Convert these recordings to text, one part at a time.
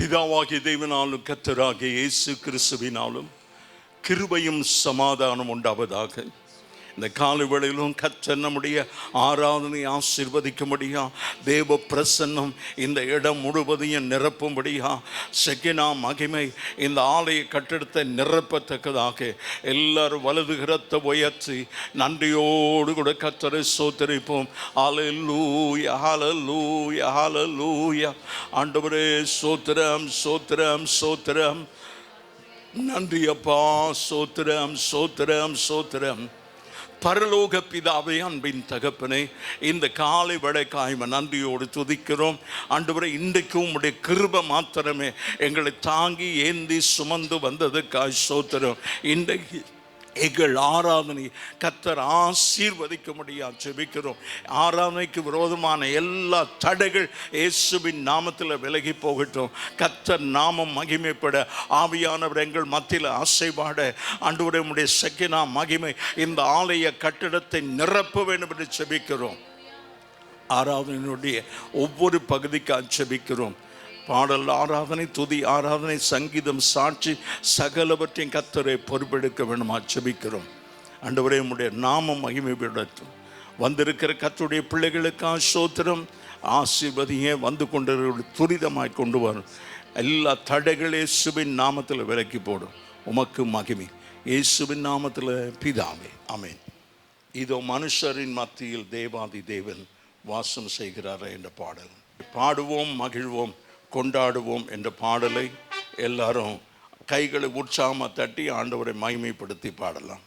பிதாவாகிய தேவனாலும் கர்த்தராகிய இயேசு கிறிஸ்துவினாலும் கிருபையும் சமாதானம் உண்டாவதாக. இந்த காலை வேளையிலும் கர்த்தர் நம்முடைய ஆராதனை ஆசீர்வதிக்கும்படியா, தேவ பிரசன்னம் இந்த இடம் முழுவதையும் நிரப்பும்படியா, செக்கினா மகிமை இந்த ஆலய கட்டிடத்தை நிரப்பத்தக்கதாக எல்லாரும் வலது கரத்தை உயர்த்தி நன்றியோடு கூட கர்த்தரை ஸ்தோத்திரிப்போம். ஹல்லேலூயா, ஹல்லேலூயா, ஹல்லேலூயா. ஆண்டவரே ஸ்தோத்திரம், ஸ்தோத்திரம், ஸ்தோத்திரம். நன்றி அப்பா, ஸ்தோத்திரம், ஸ்தோத்திரம், ஸ்தோத்திரம். பரலோக பிதாவே, அன்பின் தகப்பனே, இந்த காலை வேளைக்காய் நன்றியோடு துதிக்கிறோம். ஆண்டவரே, இன்றைக்கு உம்முடைய கிருபை மாத்திரமே எங்களை தாங்கி ஏந்தி சுமந்து வந்ததுக்காய் ஸ்தோத்திரம். இன்றைக்கு எங்கள் ஆராதனை கர்த்தர் ஆசீர்வதிக்கும்படியா ஜெபிக்கிறோம். ஆராதனைக்கு விரோதமான எல்லா தடைகள் இயேசுவின் நாமத்தில் விலகி போகட்டும். கர்த்தர் நாமம் மகிமைப்பட ஆவியானவர் எங்கள் மத்தியில் அசைவாட, ஆண்டவரே உம்முடைய செக்கினா மகிமை இந்த ஆலய கட்டிடத்தை நிரப்ப வேண்டும் என்று ஜெபிக்கிறோம். ஆராதனையினுடைய ஒவ்வொரு பகுதிக்காக ஜெபிக்கிறோம். பாடல் ஆராதனை, துதி ஆராதனை, சங்கீதம், சாட்சி சகலவற்றையும் கர்த்தரை பொறுப்பெடுக்க வேண்டுமா ஜெபிக்கிறோம். ஆண்டவரே உம்முடைய நாமம் மகிமைப்படட்டும். வந்திருக்கிற கர்த்தருடைய பிள்ளைகளுக்காக ஸ்தோத்திரம். ஆசீர்வதியே வந்து கொண்டு துரிதமாய் கொண்டு வரும். எல்லா தடைகளே இயேசுவின் நாமத்தில் விலக்கி போடும். உமக்கு மகிமை இயேசுவின் நாமத்தில் பிதாவே, ஆமென். இதோ மனுஷரின் மத்தியில் தேவாதி தேவன் வாசம் செய்கிறார் என்ற பாடல். பாடுவோம், மகிழ்வோம், கொண்டாடுவோம் என்ற பாடலை எல்லாரும் கைகளை உற்சாகமாக தட்டி ஆண்டவரை மகிமைப்படுத்தி பாடலாம்.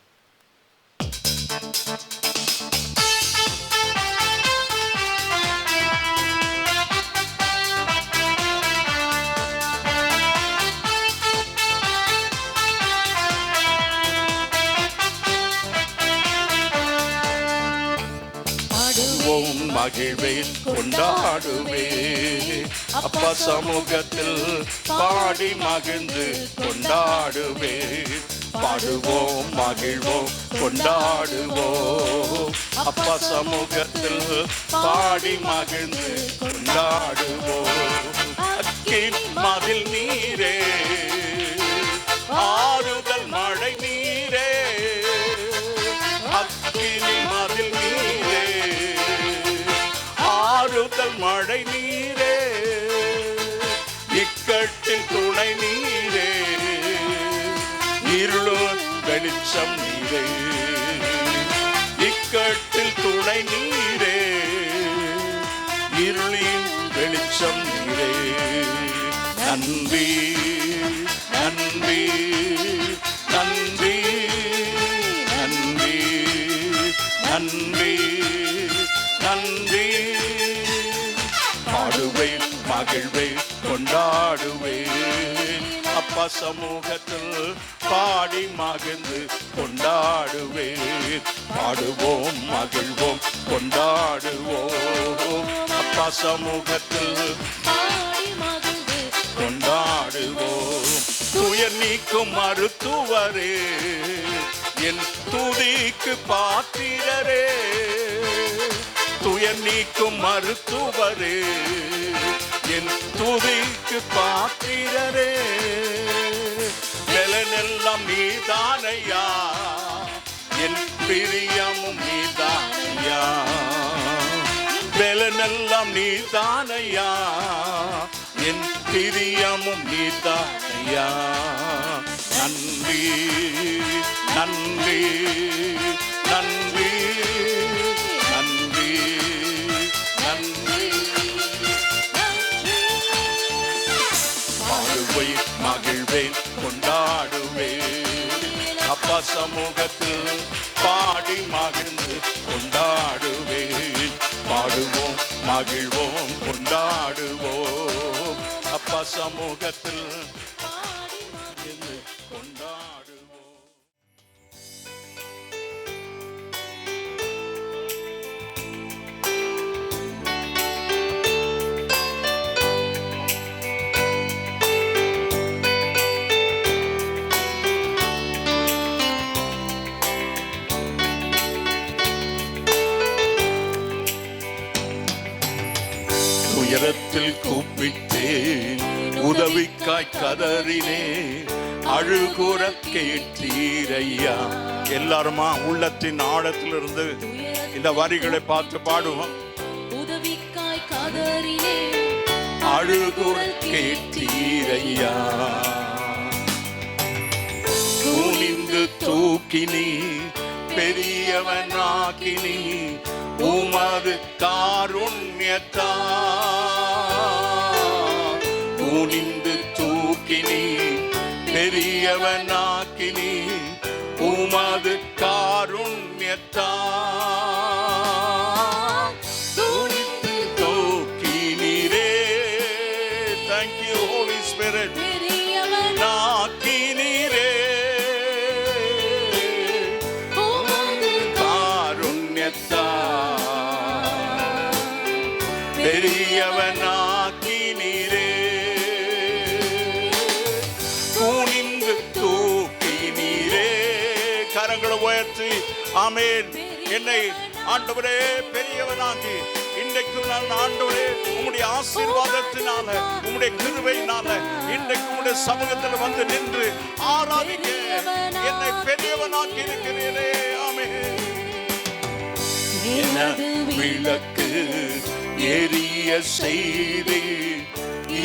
மகிழ்வேன், கொண்டாடுவேன், அப்பா சமூகத்தில் பாடி மகிழ்ந்து கொண்டாடுவேன். பாடுவோம், மகிழ்வோம், கொண்டாடுவோம், அப்பா சமூகத்தில் பாடி மகிழ்ந்து கொண்டாடுவோம். அக்கினி மதில் நீரே, ஆறுதல் மழை நீரே, அக்கினி மதில் நீரே, ஆறுதல் மழை நீரே, இக்கட்டில் துணை நீரே, இருளும் வெளிச்சம் நீரே, இக்கட்டில் துணை நீரே, இருளின் வெளிச்சம் நீரே. நன்றி, நன்றி, நன்றி, நன்றி, நன்றி, நன்றி. பாடுவேன், மகிழ்வேன், கொண்டாடுவேன், அப்பா சமூகத்தில் பாடி மகிழ்ந்து கொண்டாடுவேன். பாடுவோம், மகிழ்வோம், கொண்டாடுவோம், அப்பா சமூகத்தில் கொண்டாடுவோம். துயர் நீக்கும் மருத்துவரே, என் துதிக்கு பாத்திரரே, துயர் நீக்கும் மருத்துவரே, என் துதிக்கு பாத்திரரே. பலனெல்லாம் நீதானையா, என் பிரியமும் நீதானையா, பலனெல்லாம் நீதானையா, என் பிரியமும் நீதானையா. நன்றி, நன்றி, நன்றி, நன்றி, நன்றி. பாடுவேன், மகிழ்வேன், கொண்டாடுவேன், அப்பா சமூகத்தில் பாடி மகிழ்ந்து கொண்டாடுவேன். பாடுவோம், மகிழ்வோம், கொண்டாடுவோம், அப்பா சமூகத்தில் கொண்டாடுவோம். உயரத்தில் கூப்பிட்டேன், உதவிக்காய் கதறினேன், அழுகுற கேட்டீரையா. எல்லாருமா உள்ளத்தின் ஆழத்திலிருந்து இந்த வரிகளை பார்த்து பாடுவோம். உதவிக்காய் கதறினேன், அழுகுற கேட்டீரையா. குனிந்து தூக்கினி பெரியவனாக்கினி உமது காருண்யத்தா. குனிந்து தூக்கினி பெரியவனாக்கினி உமது காருண்யத்தா. குனிந்து தூக்கினீரே. Thank you Holy Spirit. பெரியவனாக்கினீரே உமது காருண்யத்தா. பெரியவனாக்கினீரே குனிந்து தூக்கினீரே. கரங்களை உயர்த்தி ஆமென். என்னை ஆண்டவரே பெரியவனாகி இன்றைக்கு நான் ஆண்டவரே உம்முடைய ஆசீர்வாதத்தினால உம்முடைய கிருபையினால இன்றைக்கு உம்முடைய சமூகத்தில் வந்து நின்று ஆராதிக்க என்னை பெரியவனாக்கி இருக்கிறீரே. ஆமென். எனது விளக்கு எரிய செய்தி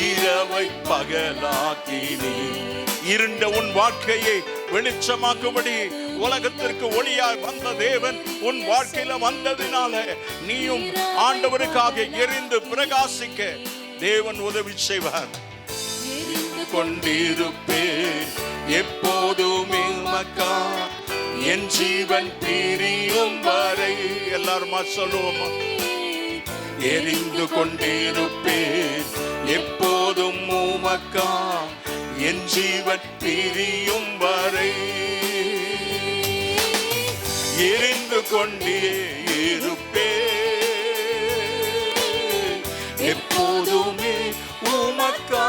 இரவை பகலாக்கினி. இருண்ட உன் வாழ்க்கையை வெளிச்சமாக்கும்படி உலகத்திற்கு ஒளியாய் வந்த தேவன் உன் வாழ்க்கையில வந்ததினால நீயும் ஆண்டவருக்காக எரிந்து பிரகாசிக்க தேவன் உதவி செய்வார். கொண்டிருப்பேன் எப்போதுமே மக்கா என் ஜீவன் பிரியும் வரை. எல்லாருமா சொல்லுவோமா? எரிந்து கொண்டிருப்பேன் எப்போதும் உமக்கா என் ஜீவன் பிரியும் வரை. எரிந்து கொண்டே இருப்பேன் எப்போதுமே உமக்கா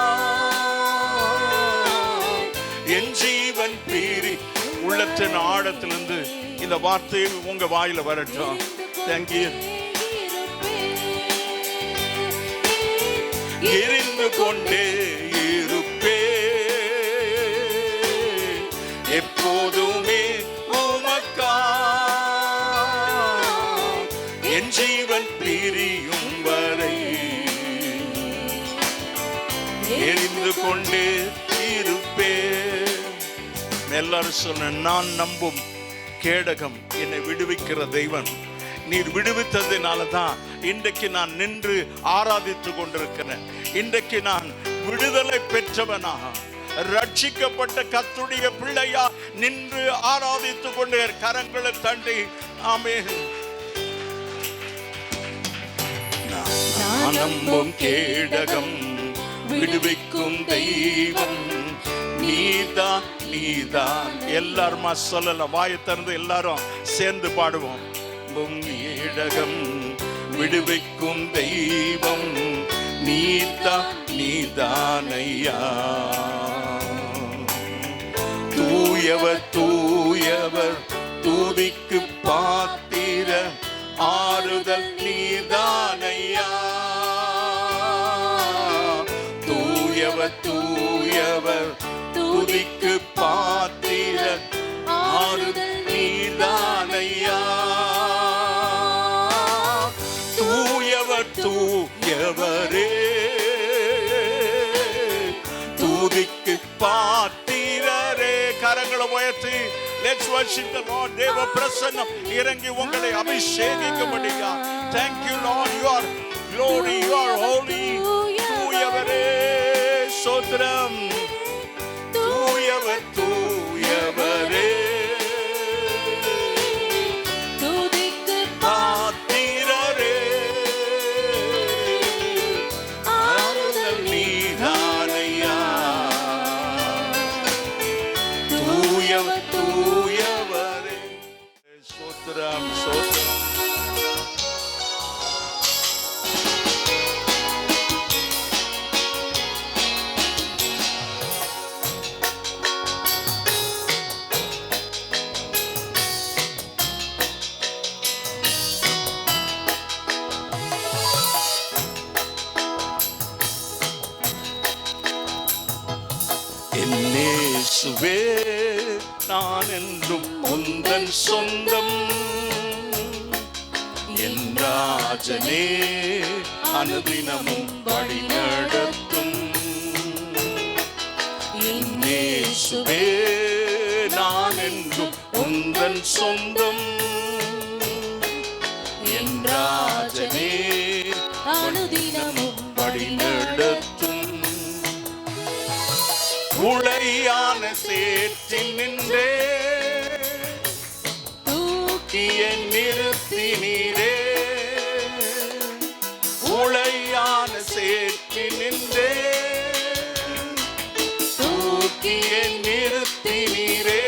என் ஜீவன் பிரி. உள்ளத்தின் ஆழத்திலிருந்து இந்த வார்த்தை உங்க வாயில வரட்டும். தேங்க்யூ. எரிந்து கொண்டே இருப்பேன் எப்போதுமே உமக்கா என் ஜீவன் பிரியும் வரை. எரிந்து கொண்டே இருப்பேன். எல்லாரும் சொன்ன நான் நம்பும் கேடகம் என்னை விடுவிக்கிற தெய்வன். நீர் விடுவித்ததினால தான் இன்றைக்கு நான் நின்று ஆராதித்து கொண்டிருக்கிறேன். இன்றைக்கு நான் விடுதலை பெற்றவனா ரட்சிக்கப்பட்ட கர்த்தருடைய பிள்ளையா நின்று ஆராதித்து கொண்டு கரங்களை தட்டி ஆமென். நான் நம்பும் கேடகம் விடுவிக்கும் தெய்வம் நீதான் நீதான். எல்லாருமா சொல்லல, வாயை திறந்து எல்லாரும் சேர்ந்து பாடுவோம். கேடகம் விடுவிக்கும் தெய்வம் நீதான் நீதானையா. தூயவர் தூயவர் துதிக்கு பாத்திர ஆறுதல் நீதானையா. தூயவர் தூயவர் துதிக்கு பாத்திர ஆறுதல் நீதானையா. தூயவர் தூயவரே துதிக்கு பாத்திரரே. கரங்களை உயர்த்தி let's worship the Lord. தேவ பிரசன்னம் இறங்கி உங்களை அபிஷேகிக்கும்படியா. Thank you Lord, you are glory, you are holy. தூயவரே ஸ்தோத்திரம். தூயவர் தூயவரே துதிக்கு பாத்திரரே ஆறுதல் நீதானையா. தூயவர் தூயவரே ஸ்தோத்திரம் ஸ்தோத்திரம். என் இயேசுவே நான் என்றும் உந்தன் சொந்தம், என் ராஜனே அனுதினமும் வழி நடத்தும். என் இயேசுவே நான் என்றும் உந்தன் சொந்தம், என் ராஜனே அனுதினமும் வழி நடத்தும். உளையான சேற்றில் நின்றே தூக்கிய நிறுத்தினீரே, உளையான சேற்றில் நின்றே தூக்கிய நிறுத்தினீரே,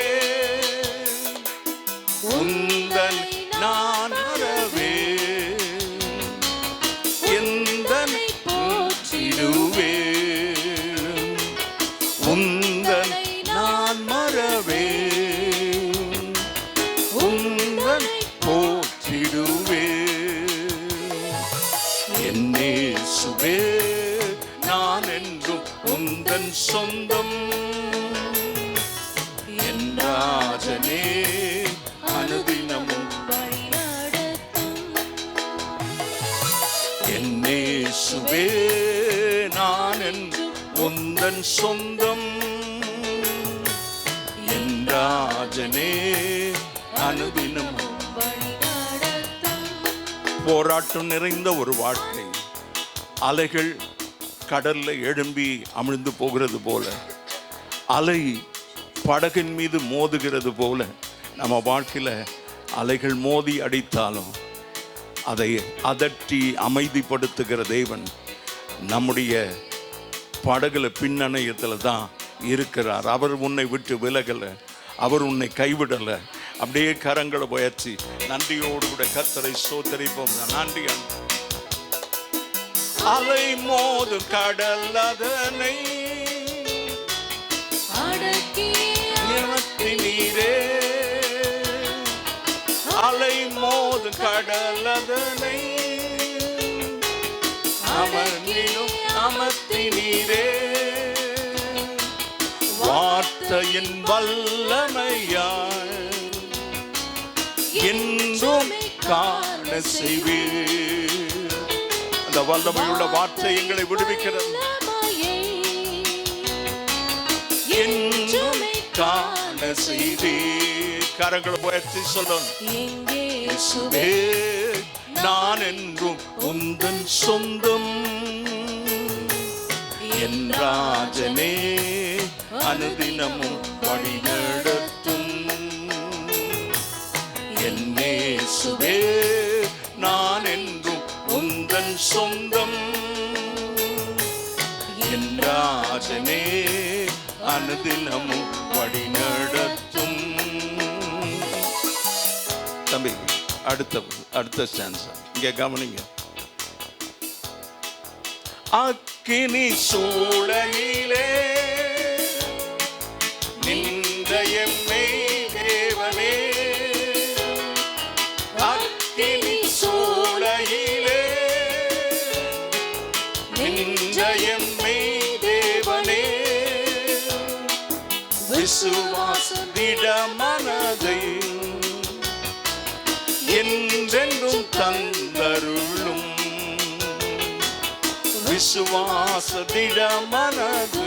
உந்தன் நான் அறவே எந்தனை போற்றிடுவே, உந்தனை நான் மறவே உந்தனை போற்றிடுவே. என் இயேசுவே நான் என்றும் உந்தன் சொந்தம், என் ராஜனே அனுதினமும் வழி நடத்தும். என் இயேசுவே நான் என்றும் உந்தன் சொந்தம், என் ராஜனே அனுதினமும் வழி நடத்தும். போராட்டம் நிறைந்த ஒரு வாழ்க்கை. அலைகள் கடல்ல எழும்பி அமிழ்ந்து போகிறது போல, அலை படகின் மீது மோதுகிறது போல நம்ம வாழ்க்கையில அலைகள் மோதி அடித்தாலும் அதை அதட்டி அமைதிப்படுத்துகிற தேவன் நம்முடைய படகுல பின்னணையத்தில் தான் இருக்கிறார். அவர் உன்னை விட்டு விலகல, அவர் உன்னை கைவிடல. அப்படியே கரங்களை உயர்த்தி நன்றியோடு கூட கர்த்தரை ஸ்தோத்திரிப்போம். நன்றி. அலை மோது கடல் அதனை நிறுத்தினீரே, அலை மோது கடல் அதனை அமர்ந்திடும் அமர்த்தினீரே, வார்த்தையின் வல்லமையாய் என்றும் காண செய்வீர். அந்த வல்லமையுள்ள வார்த்தை எங்களை விடுவிக்கிறது. என்றும் காண செய்வீர். கரங்களை உயர்த்தி சொல்லணும். இயேசுவே நான் என்றும் உந்தன் சொந்தம், என் ராஜனே அனுதினமும் வழி நடத்தும். என் இயேசுவே நான் என்றும் உந்தன் சொந்தம், என் ராஜனே அனுதினமும் வழி நடத்தும். தம்பி அடுத்த ஸ்டான்ஸா இங்க கவனிங்க. அக்கினி சூளையிலே நின்ற எம்மை தேவனே, அக்கினி சூளையிலே நின்ற எம்மை தேவனே, விசுவாச திடமனதை என்றென்றும் தந்தருளும், விசுவாச திடமனது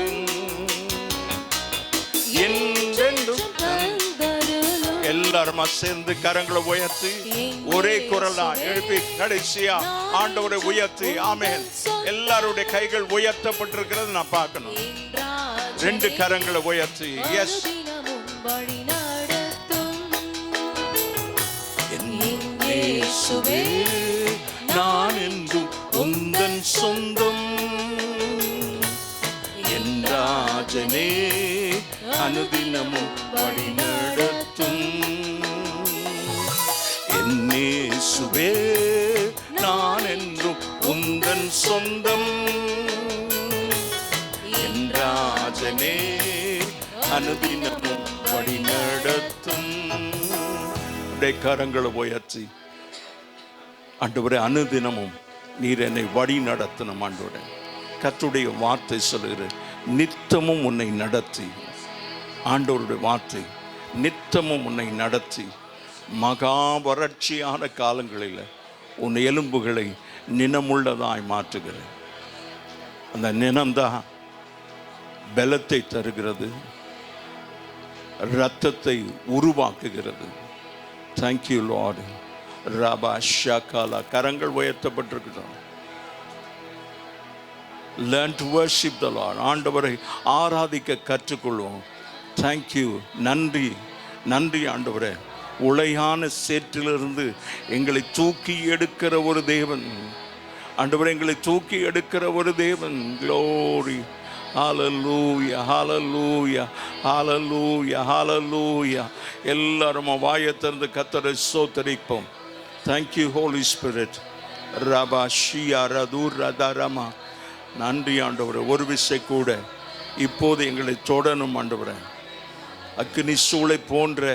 என்றென்றும் தந்தருளும். எல்லாரும் சேர்ந்து கரங்களை உயர்த்தி ஒரே குரலா எழுப்பி கடைசியா ஆண்டவரை உயர்த்தி ஆமென். எல்லாருடைய கைகள் உயர்த்தப்பட்டிருக்கிறது நான் பார்க்கணும். ரெண்டு கரங்களை உயர்த்தி எஸ். இயேசுவே நான் என்றும் உந்தன் சொந்தம், என் ராஜனே அனுதினமும் வழி நடத்தும். என் இயேசுவே நான் என்றும் உந்தன் சொந்தம், என் ராஜனே அனுதினமும் வழி நடத்தும். கரங்களை உயர்த்தி ஆண்டவரே அனுதினமும் நீர் என்னை வழி நடத்தணும். ஆண்டவரே கர்த்தருடைய வார்த்தை சொல்லுகிற நித்தமும் உன்னை நடத்தி, ஆண்டவருடைய வார்த்தை நித்தமும் உன்னை நடத்தி மகா வறட்சியான காலங்களில் உன் எலும்புகளை நினமுள்ளதாய் மாற்றுகிறேன். அந்த நினம்தான் பலத்தை தருகிறது, இரத்தத்தை உருவாக்குகிறது. Thank you Lord. ரபா ஷகாலா, கரங்கள் உயர்த்தப்பட்டிருக்கிறோம். Learn to worship the Lord. ஆண்டவரை ஆராதிக்க கற்றுக்கொள்வோம். தேங்க்யூ, நன்றி நன்றி ஆண்டவரே. உளையான சேற்றிலிருந்து எங்களை தூக்கி எடுக்கிற ஒரு தேவன் ஆண்டவரே, எங்களை தூக்கி எடுக்கிற ஒரு தேவன். Glory, hallelujah, hallelujah, hallelujah, hallelujah. எல்லாரும் வாயை திறந்து கர்த்தரை ஸ்தோத்திரிப்போம். Thank you Holy Spirit. ரபா ஷியா ரதூர் ரதரமா. நன்றி ஆண்டவரே. ஒரு விசை கூட இப்போது எங்களை தொடரும் ஆண்டவரே. அக்கினி சூளை போன்ற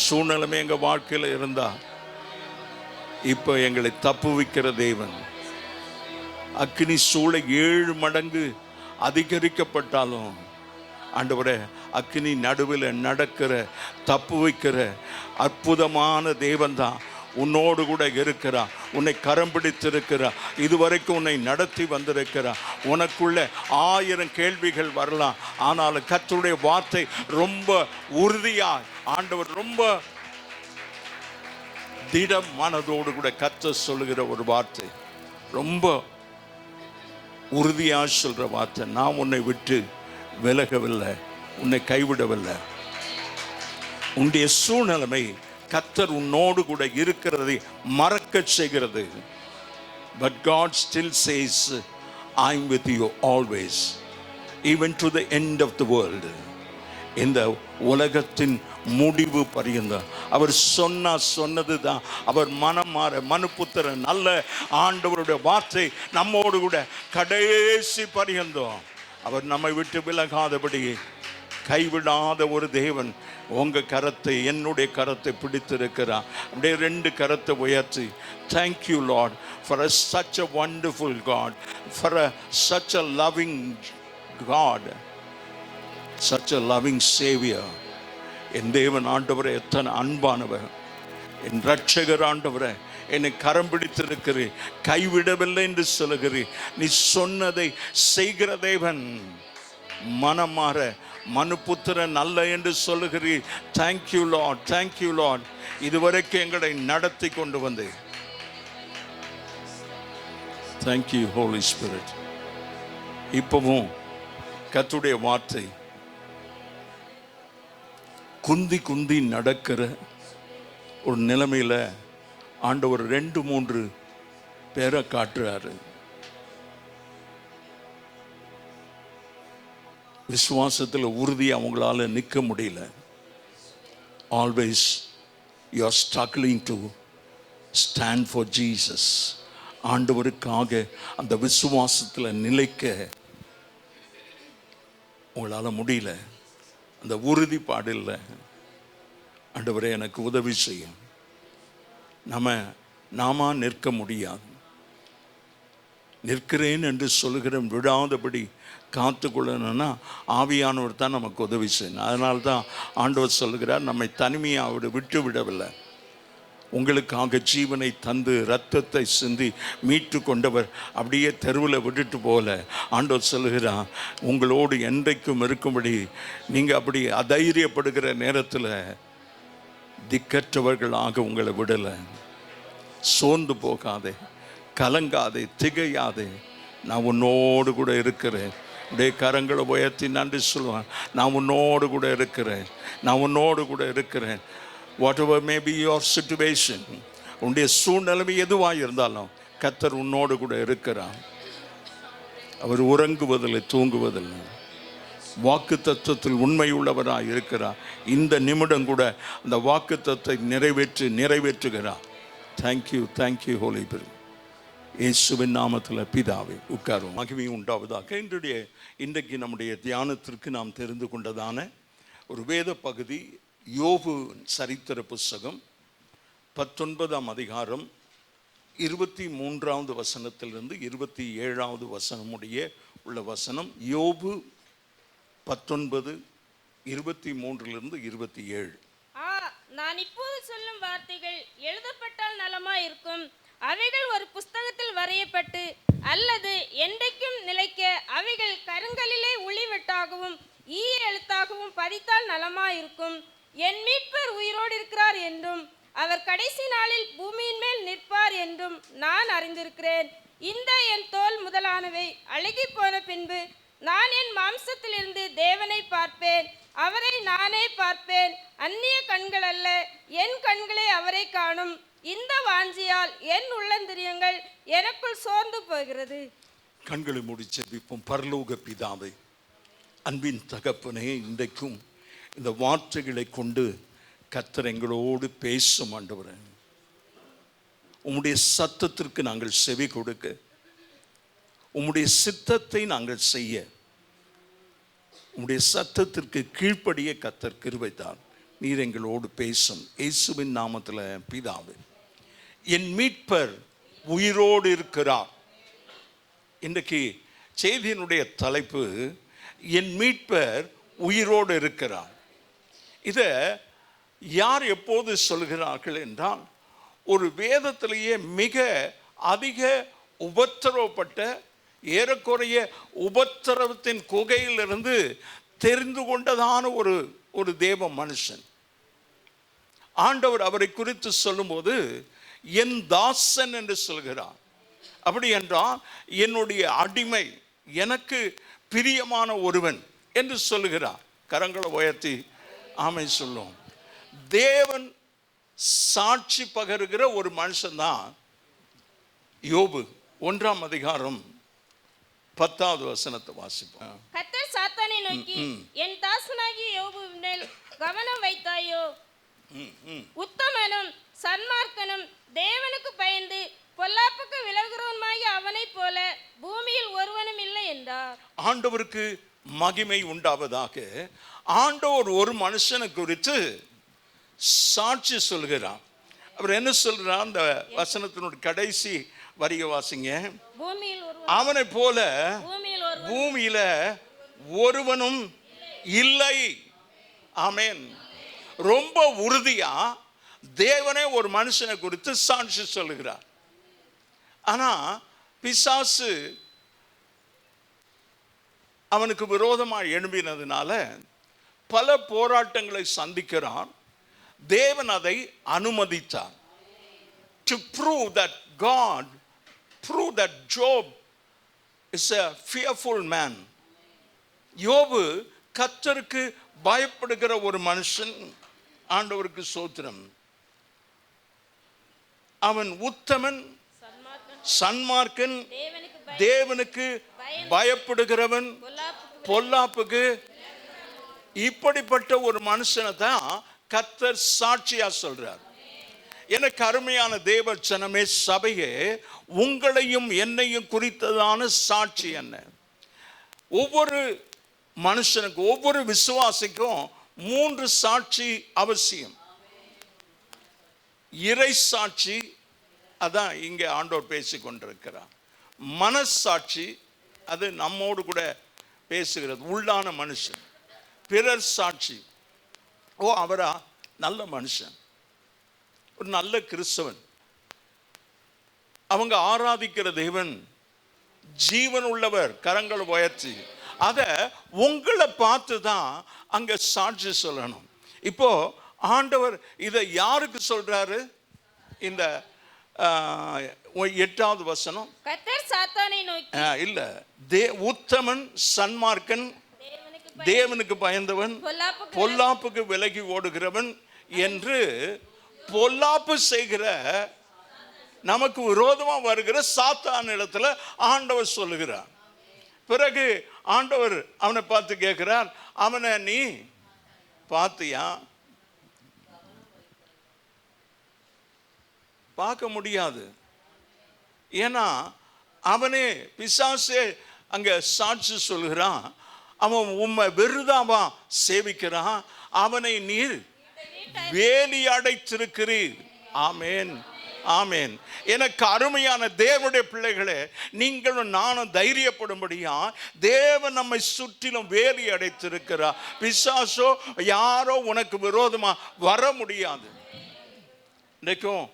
சூழ்நிலைமை எங்கள் வாழ்க்கையில் இருந்தா இப்போ எங்களை தப்புவிக்கிற தேவன். அக்கினி சூளை 7 மடங்கு அதிகரிக்கப்பட்டாலும் ஆண்டவரே, அக்கினி நடுவில் நடக்கிற தப்பு வைக்கிற அற்புதமான தேவன் தான் உன்னோடு கூட இருக்கிறா. உன்னை கரம் பிடித்திருக்கிறா. இதுவரைக்கும் உன்னை நடத்தி வந்திருக்கிறா. உனக்குள்ள 1000 கேள்விகள் வரலாம், ஆனாலும் கர்த்தருடைய வார்த்தை ரொம்ப உறுதியா, ஆண்டவர் ரொம்ப திடம் மனதோடு கூட கர்த்தர் சொல்லுகிற ஒரு வார்த்தை, ரொம்ப உறுதியா சொல்ற வார்த்தை. நான் உன்னை விட்டு விலகவில்லை, உன்னை கைவிடவில்லை. உன்னுடைய சூழ்நிலைமை கர்த்தர் உன்னோடு கூட இருக்கிறதை மறக்க செய்கிறது. But God still says, I'm with you always, even to the end of the world. இந்த உலகத்தின் முடிவு பரியந்த அவர் சொன்னது தான். அவர் மனம் மாற மனுபுத்திரன் நல்ல ஆண்டவருடைய வார்த்தை நம்மோடு கூட கடைசி பரியந்தம் அவர் நம்மை விட்டு விலகாதபடி கைவிடாத ஒரு தேவன். உங்க கரத்தை, என்னுடைய கரத்தை பிடித்திருக்கிறார். அப்படியே 2 கரத்தை உயர்த்தி, thank you Lord for such a wonderful God, for such a loving God, such a loving Savior. என் தேவன் ஆண்டவரே எத்தனை அன்பானவர். என் ரட்சகர் ஆண்டவரே, என்னை கரம் பிடித்திருக்கிறேன், கைவிடவில்லை என்று சொல்லுகிறேன். நீ சொன்னதை செய்கிற தேவன். மனம் மாற மனுபுத்திரன் அல்ல என்று சொல்லுகிறீர். Thank you Lord, thank you Lord. இதுவரைக்கும் எங்களை நடத்தி கொண்டு வந்து தேங்க்யூ ஹோலி ஸ்பிரிட். இப்பவும் கர்த்தருடைய வார்த்தை குந்தி குந்தி நடக்கிற ஒரு நிலைமையில ஆண்டவர் 2-3 பேரை காட்டுறாரு. விசுவாசத்தில் உறுதியாக அவங்களால நிற்க முடியல. Always you are struggling to stand for Jesus. ஆண்டவருக்காக அந்த விசுவாசத்தில் நிலைக்க உங்களால் முடியல. அந்த உறுதிப்பாடு இல்லை. ஆண்டவரே எனக்கு உதவி செய்யும். நாம நிற்க முடியாது. நிற்கிறேன் என்று சொல்லுகிற விடாதபடி காத்துக்கொள்ளணும்னா ஆவியானவர் தான் நமக்கு உதவி செய்யணும். அதனால தான் ஆண்டவர் சொல்லுகிறார், நம்மை தனிமையாக விட்டு விடவில்லை. உங்களுக்காக ஜீவனை தந்து இரத்தத்தை சிந்தி மீட்டு கொண்டவர் அப்படியே தெருவில் விட்டுட்டு போல ஆண்டவர் சொல்லுகிறார், உங்களோடு என்றைக்கும் இருக்கும்படி. நீங்கள் அப்படி அதைரியப்படுகிற நேரத்தில் திக்கற்றவர்களாக உங்களை விடலை. சோர்ந்து போகாதே, கலங்காதே, திகையாதே. நான் உன்னோடு கூட இருக்கிறேன். அப்படியே கரங்களை உயர்த்தி நன்றி சொல்லுவான். நான் உன்னோடு கூட இருக்கிறேன், நான் உன்னோடு கூட இருக்கிறேன். whatever may be your situation, உன்னுடைய சூழ்நிலைமை எதுவாக இருந்தாலும் கர்த்தர் உன்னோடு கூட இருக்கிறார். அவர் உறங்குவதில்லை, தூங்குவதில்லை. வாக்கு தத்துவத்தில் உண்மை உள்ளவராக இருக்கிறார். இந்த நிமிடம் கூட அந்த வாக்கு தத்துவத்தை நிறைவேற்றுகிறார். Thank you, thank you Holy Spirit. இயேசுவின் நாமத்தில் பிதாவே. உட்காரும். மகிமை உண்டாவதாக. இன்றைக்கு நம்முடைய தியானத்திற்கு நாம் தெரிந்து கொண்டதான ஒரு வேத பகுதி யோபு சரித்திர புஸ்தகம் 19ஆம் அதிகாரம் 23வது வசனத்திலிருந்து 27வது வசனம் உள்ள வசனம். யோபு 19, 23 27. நான் இப்போது சொல்லும் வார்த்தைகள் எழுதப்பட்டால் நலமாய் இருக்கும். அவைகள் ஒரு புஸ்தகத்தில் வரையப்பட்டு அல்லது என்றைக்கும் நிலைக்க அவைகள் கருங்கலிலே உளிவெட்டாகவும் எழுத்தாகவும் பதித்தால் நலமாயிருக்கும். என் மீட்பர் உயிரோடு இருக்கிறார் என்றும் அவர் கடைசி நாளில் பூமியின் மேல் நிற்பார் என்றும் நான் அறிந்திருக்கிறேன். இந்த என் தோல் முதலானவை அழுகி போன பின்பு நான் என் மாம்சத்திலிருந்து தேவனை பார்ப்பேன், அவரை நானே பார்ப்பேன். அந்நிய கண்கள் அல்ல, என் கண்களே அவரை காணும். இந்த வாஞ்சியால் என் உள்ளந்திரியங்கள் எனக்குள் சோர்ந்து போகிறது. கண்களை மூடி ஜெபிப்போம். பரலோக பிதாவே, அன்பின் தகப்பனே, இன்றைக்கும் இந்த வார்த்தைகளை கொண்டு கர்த்தர் எங்களோடு பேசும் ஆண்டவரே. உம்முடைய சத்தத்திற்கு நாங்கள் செவி கொடுக்க, உம்முடைய சித்தத்தை நாங்கள் செய்ய, உம்முடைய சத்தத்திற்கு கீழ்ப்படிய கர்த்தர் கிருபைதான். நீர் எங்களோடு பேசும். இயேசுவின் நாமத்தில் பிதாவே. என் மீட்பர் உயிரோடு இருக்கிறார். இன்றைக்கு செய்தியினுடைய தலைப்பு என் மீட்பர் உயிரோடு இருக்கிறார். இதை யார் எப்போது சொல்கிறார்கள் என்றால், ஒரு வேதத்திலேயே மிக அதிக உபத்திரவப்பட்ட, ஏறக்குறைய உபத்திரவத்தின் குகையிலிருந்து தெரிந்து கொண்டதான ஒரு தேவ மனுஷன். ஆண்டவர் அவரை குறித்து சொல்லும்போது என் தாசன் என்று சொல்கிறார். அப்படி என்றால் என்னுடைய அடிமை, எனக்கு பிரியமான ஒருவன் என்று சொல்லுகிறார். கரங்களை உயர்த்தி ஆமென் சொல்லும். தேவன் சாட்சி பகருகிற ஒரு மனுஷன்தான் யோபு. 1ஆம் அதிகாரம் 10வது வசனத்தை வாசிப்போம். கர்த்தர் சாத்தானை நோக்கி, என் தாசனாகிய யோபுவின் மேல் கவனம் வைத்தாயோ? உத்தமனும் சன்மார்க்கனும் தேவனுக்கு பயந்து பொல்லாப்புக்கு விலகுறவனுமாகி அவனைப் போல பூமியில் ஒருவனும் இல்லை என்றார். ஆண்டவருக்கு மகிமை உண்டாவதாக. ஆண்டவர் ஒரு மனுஷனை குறித்து சாட்சி சொல்கிறார். அவர் என்ன சொல்றார்? அந்த வசனத்தினுடைய கடைசி வரிய வாசிங்க. அவனை போல பூமியில ஒருவனும் இல்லை. ஆமென். ரொம்ப உறுதியா தேவனே ஒரு மனுஷனை குறித்து சாட்சி சொல்லுகிறார். ஆனா பிசாசு அவனுக்கு விரோதமாக எழும்பினதுனால பல போராட்டங்களை சந்திக்கிறான். தேவன் அதை அனுமதித்தார். To prove that God proved that Job is a fearful man. யோபு கர்த்தருக்கு பயப்படுகிற ஒரு மனுஷன். ஆண்டவருக்கு ஸ்தோத்திரம். அவன் உத்தமன், சன்மார்க்கன், தேவனுக்கு பயப்படுகிறவன், பொல்லாப்புக்கு. இப்படிப்பட்ட ஒரு மனுஷனை தான் கர்த்தர் சாட்சியா சொல்றார். எனக்கு அருமையான தேவ ஜனமே, சபையே, உங்களையும் என்னையும் குறித்ததான சாட்சி என்ன? ஒவ்வொரு மனுஷனுக்கு, ஒவ்வொரு விசுவாசிக்கும் 3 சாட்சி அவசியம். இறை சாட்சி, அதான் இங்கே ஆண்டவர் பேசி கொண்டிருக்கிறார். மனசாட்சி, அது நம்மோடு கூட பேசுகிறது, உள்ளான மனுஷன். பிறர் சாட்சி, ஓ அவரா நல்ல மனுஷன், ஒரு நல்ல கிறிஸ்தவன், அவங்க ஆராதிக்கிற தேவன் ஜீவன் உள்ளவர், கரங்கள் உயர்த்தி. அத உங்களை பார்த்து தான் அங்க சாட்சி சொல்லணும். இப்போ ஆண்டவர் இதை யாருக்கு சொல்றாரு? இந்த 8வது வசனம். கர்த்தர் சாத்தானை நோக்கி, இல்ல, உத்தமன், சன்மார்க்கன், தேவனுக்கு பயந்தவன், பொல்லாப்புக்கு விலகி ஓடுகிறவன் என்று பொல்லாப்பு செய்கிற, நமக்கு விரோதமா வருகிற சாத்தான் இடத்துல ஆண்டவர் சொல்லுகிறார். பிறகு ஆண்டவர் அவனை பார்த்து கேட்கிறார், அவனை நீ பார்த்தியா? பார்க்க முடியாது. ஏன்னா அவனே, பிசாசே அங்க சாட்சி சொல்கிறான். அவன் உம்மை வெறுதாவா சேவிக்கிறான். அவனை நீர் வேலி அடைத்திருக்கிறீர். ஆமேன், ஆமென். எனக்கு அருமையான தேவனுடைய பிள்ளைகளே, நீங்களும் நானும் தைரியப்படும்படியா தேவன் நம்மை சுற்றிலும் வேலி அடைத்திருக்கிறார். பிசாசோ யாரோ உனக்கு விரோதமா வர முடியாது. இன்றைக்கும்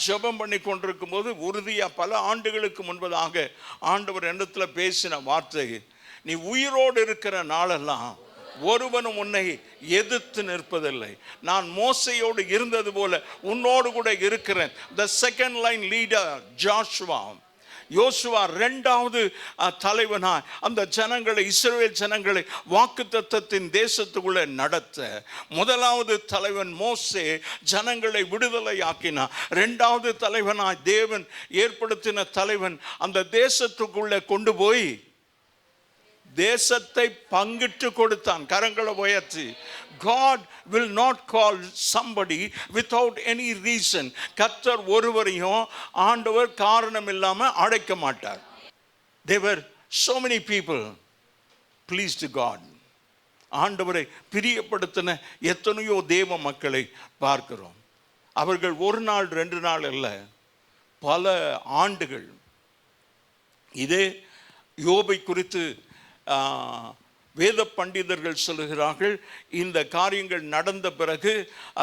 ஜெபம் பண்ணி கொண்டிருக்கும் போது உறுதியா பல ஆண்டுகளுக்கு முன்பதாக ஆண்டவர் என்னத்துல பேசின வார்த்தை, நீ உயிரோடு இருக்கிற நாளெல்லாம் ஒருவனும் உன்னை எதிர்த்து நிற்பதில்லை. நான் மோசையோடு இருந்தது போல உன்னோடு கூட இருக்கிறேன். The second line leader Joshua, யோசுவா இரண்டாவது தலைவனாய் அந்த ஜனங்களை, இஸ்ரவேல் ஜனங்களை வாக்குத்தத்தத்தின் தேசத்துக்குள்ளே நடத்த முதலாவது தலைவன் மோசே ஜனங்களை விடுதலை ஆக்கினார். இரண்டாவது தலைவனாய் தேவன் ஏற்படுத்தின தலைவன் அந்த தேசத்துக்குள்ளே கொண்டு போய் தேசத்தை பங்கிட்டு கொடுத்தான். கரங்களை உயர்த்தி. God will not call somebody without any reason. கர்த்தர் ஒருவரையும் ஆண்டவர் காரணம் இல்லாம அழைக்க மாட்டார். There were so many people pleased God. ஆண்டவரை பிரியப்படுத்தின எத்தனையோ தேவ மக்களை பார்க்கிறோம். அவர்கள் ஒரு நாள் ரெண்டு நாள் அல்ல, பல ஆண்டுகள். இதே யோபை குறித்து வேத பண்டிதர்கள் சொல்லுகிறார்கள், இந்த காரியங்கள் நடந்த பிறகு,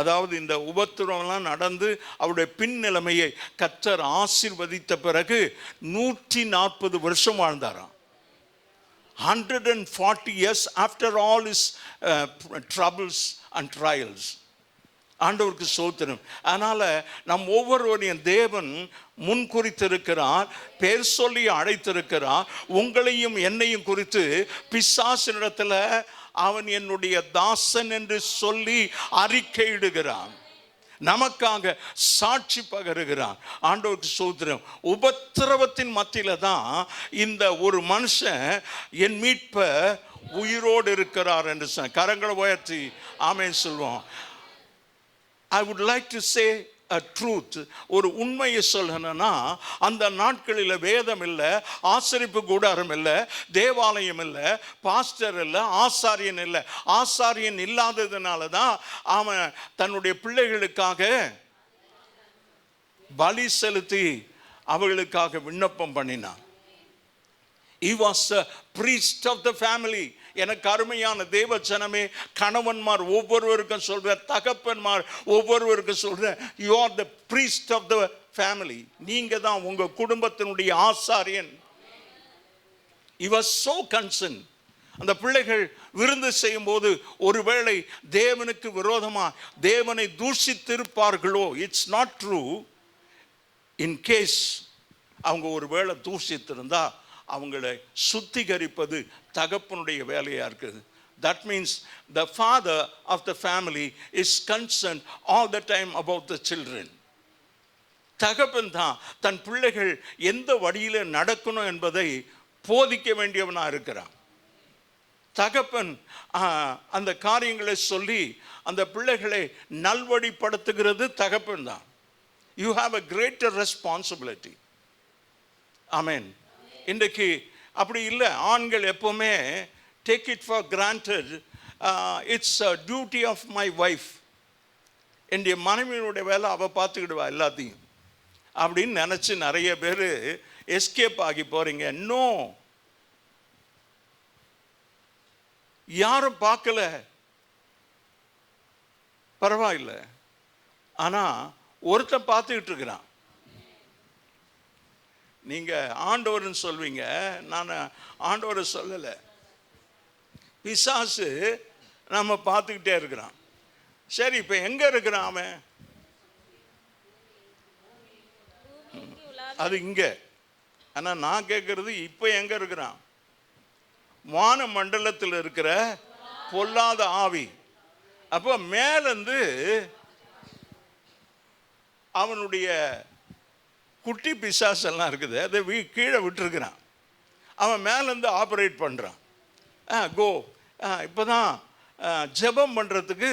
அதாவது இந்த உபத்திரவெல்லாம் நடந்து அவருடைய பின் நிலைமையை கர்த்தர் ஆசீர்வதித்த பிறகு 140 வருஷம் வாழ்ந்தாராம். 140 years after all his troubles and trials. ஆண்டவருக்கு ஸ்தோத்திரம். அதனால நம் ஒவ்வொருவரையும் தேவன் முன் குறித்திருக்கிறார், பேர் சொல்லி அழைத்திருக்கிறார். உங்களையும் என்னையும் குறித்து பிசாசினிடத்தில் அவன் என்னுடைய தாசன் என்று சொல்லி அறிக்கையிடுகிறான், நமக்காக சாட்சி பகருகிறான். ஆண்டவருக்கு ஸ்தோத்திரம். உபத்திரவத்தின் மத்தியில தான் இந்த ஒரு மனுஷன் என் மீட்பர் உயிரோடு இருக்கிறார் என்று சொன்ன. கரங்களை உயர்த்தி ஆமென் சொல்வோம். I would like to say a truth. ஒரு உண்மையை சொல்லணும்னா, அந்த நாட்களில் வேதம் இல்லை, ஆசரிப்பு கூடாரம் இல்லை, தேவாலயம் இல்லை, பாஸ்டர் இல்லை, ஆசாரியன் இல்லை. ஆசாரியன் இல்லாததுனால தான் அவன் தன்னுடைய பிள்ளைகளுக்காக பலி செலுத்தி அவர்களுக்காக விண்ணப்பம் பண்ணினான். He was a priest of the family. எனக்கு அருமையான தேவ ஜனமே, கணவன்மார் ஒவ்வொருவருக்கும் சொல்ற, தகப்பன்மார் ஒவ்வொருவருக்கும் சொல்ற, you are the priest of the family. நீங்க தான் உங்க குடும்பத்தினுடைய ஆசாரியன். He was so concerned. அந்த பிள்ளைகள் விருந்து செய்யும் போது ஒருவேளை தேவனுக்கு விரோதமா தேவனை தூஷித்திருப்பார்களோ, it's not true. In case அவங்க ஒருவேளை தூஷித்திருந்தா அவங்களை சுத்திகரிப்பது தகப்பனுடைய வேலையா இருக்குது. That means the father of the family is concerned all the time about the children. தகப்பன் தான் தன் பிள்ளைகள் எந்த வழியில நடக்கணும் என்பதை போதிக்க வேண்டியவனா இருக்கிறான். தகப்பன் அந்த காரியங்களை சொல்லி அந்த பிள்ளைகளை நல்வழிப்படுத்துகிறது தகப்பன் தான். You have a greater responsibility. Amen. இன்றைக்கு அப்படி இல்லை. ஆண்கள் எப்பவுமே take it for granted, it's a duty of my wife, என்னுடைய மனைவியினுடைய வேலை அவள் பார்த்துக்கிடுவா எல்லாத்தையும் அப்படின்னு நினச்சி நிறைய பேர் எஸ்கேப் ஆகி போகிறீங்க. நோ, யாரும் பார்க்கல, பரவாயில்லை. ஆனால் ஒருத்தன் பார்த்துக்கிட்டு இருக்கிறான். நீங்கள் ஆண்டவர்னு சொல்வீங்க, நான் ஆண்டவரை சொல்லலை. பிசாசு நம்ம பார்த்துக்கிட்டே இருக்கிறான். சரி, இப்போ எங்கே இருக்கிறான் அவன்? அது இங்கே. ஆனால் நான் கேட்குறது, இப்போ எங்கே இருக்கிறான்? வான மண்டலத்தில் இருக்கிற பொல்லாத ஆவி. அப்போ மேலேருந்து அவனுடைய குட்டி பிசாசெல்லாம் இருக்குது, அதை கீழே விட்டுருக்கிறான். அவன் மேலேருந்து ஆப்ரேட் பண்ணுறான். கோ. இப்போ தான் ஜெபம் பண்ணுறதுக்கு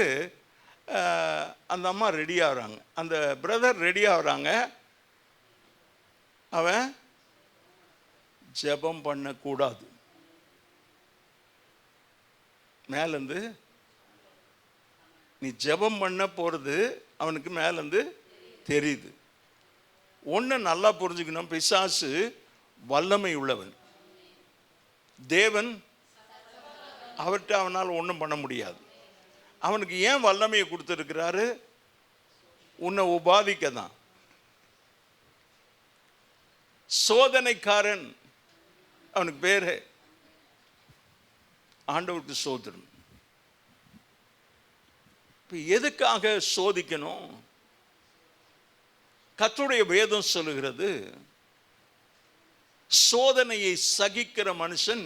அந்த அம்மா ரெடி ஆகுறாங்க, அந்த பிரதர் ரெடி ஆகுறாங்க. அவன் ஜெபம் பண்ணக்கூடாது. மேலேருந்து நீ ஜெபம் பண்ண போகிறது அவனுக்கு மேலேருந்து தெரியுது. ஒன்று நல்லா புரிஞ்சுக்கணும், பிசாசு வல்லமை உள்ளவன். தேவன் அவர்கிட்ட அவனால் ஒன்றும் பண்ண முடியாது. அவனுக்கு ஏன் வல்லமையை கொடுத்துருக்கிறாரு? உன்னை உபாதிக்க தான். சோதனைக்காரன் அவனுக்கு பேரு. ஆண்டவருக்கு சோதனம். இப்போ எதுக்காக சோதிக்கணும்? கர்த்தருடைய வேதம் சொல்லுகிறது, சோதனையை சகிக்கிற மனுஷன்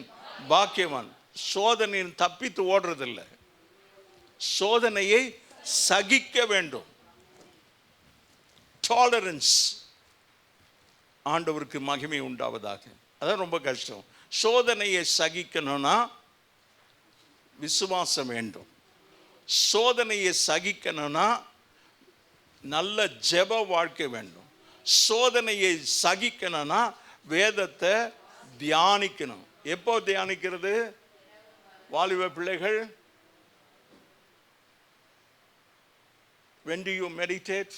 பாக்கியவான். சோதனையின் தப்பித்து ஓடுறதில்லை, சோதனையை சகிக்க வேண்டும். டாலரன்ஸ். ஆண்டவருக்கு மகிமை உண்டாவதாக. அதான் ரொம்ப கஷ்டம். சோதனையை சகிக்கணும்னா விசுவாசம் வேண்டும். சோதனையை சகிக்கணும்னா நல்ல ஜெப வாழ்க்கை வேண்டும். சோதனையை சகிக்கணும்னா வேதத்தை தியானிக்கணும். எப்போ தியானிக்கிறது? வாலிப பிள்ளைகள், when do you meditate?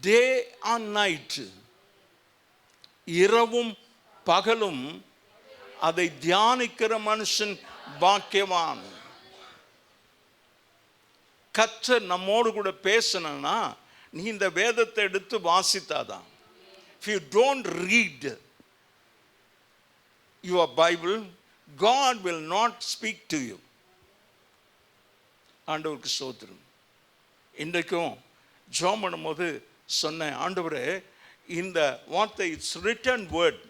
Day and night. இரவும் பகலும் அதை தியானிக்கிற மனுஷன் பாக்கியவான். கர்த்தர் நம்மோடு கூட பேசணும்னா நீ இந்த வேதத்தை எடுத்து வாசித்தாதான். If you don't read your Bible, God will not speak to you. ஆண்டவருக்கு ஸ்தோத்திரம். இன்றைக்கும் ஜெபம் பண்ணும்போது சொன்னேன், ஆண்டவரே இந்த வார்த்தை இட்ஸ் ரிட்டன் வேர்ட்,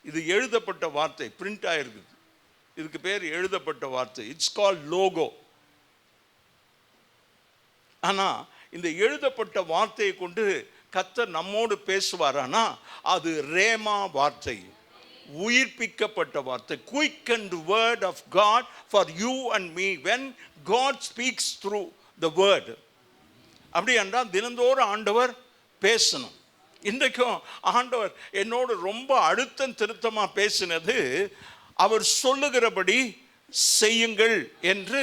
இது எழுதப்பட்ட வார்த்தை, பிரிண்ட் ஆகிருக்குது. இதுக்கு பேர் எழுதப்பட்ட வார்த்தை. It's called logo. ஆனால் இந்த எழுதப்பட்ட வார்த்தையை கொண்டு கர்த்தர் நம்மோடு பேசுவாரானா அது ரேமா வார்த்தை, உயிர்ப்பிக்கப்பட்ட வார்த்தை. Quickened word of God for you and me when God speaks through the word. அப்படி என்றால் தினந்தோறும் ஆண்டவர் பேசணும். இன்றைக்கும் ஆண்டவர் என்னோடு ரொம்ப அழுத்தம் திருத்தமாக பேசினது, அவர் சொல்லுகிறபடி செய்யுங்கள் என்று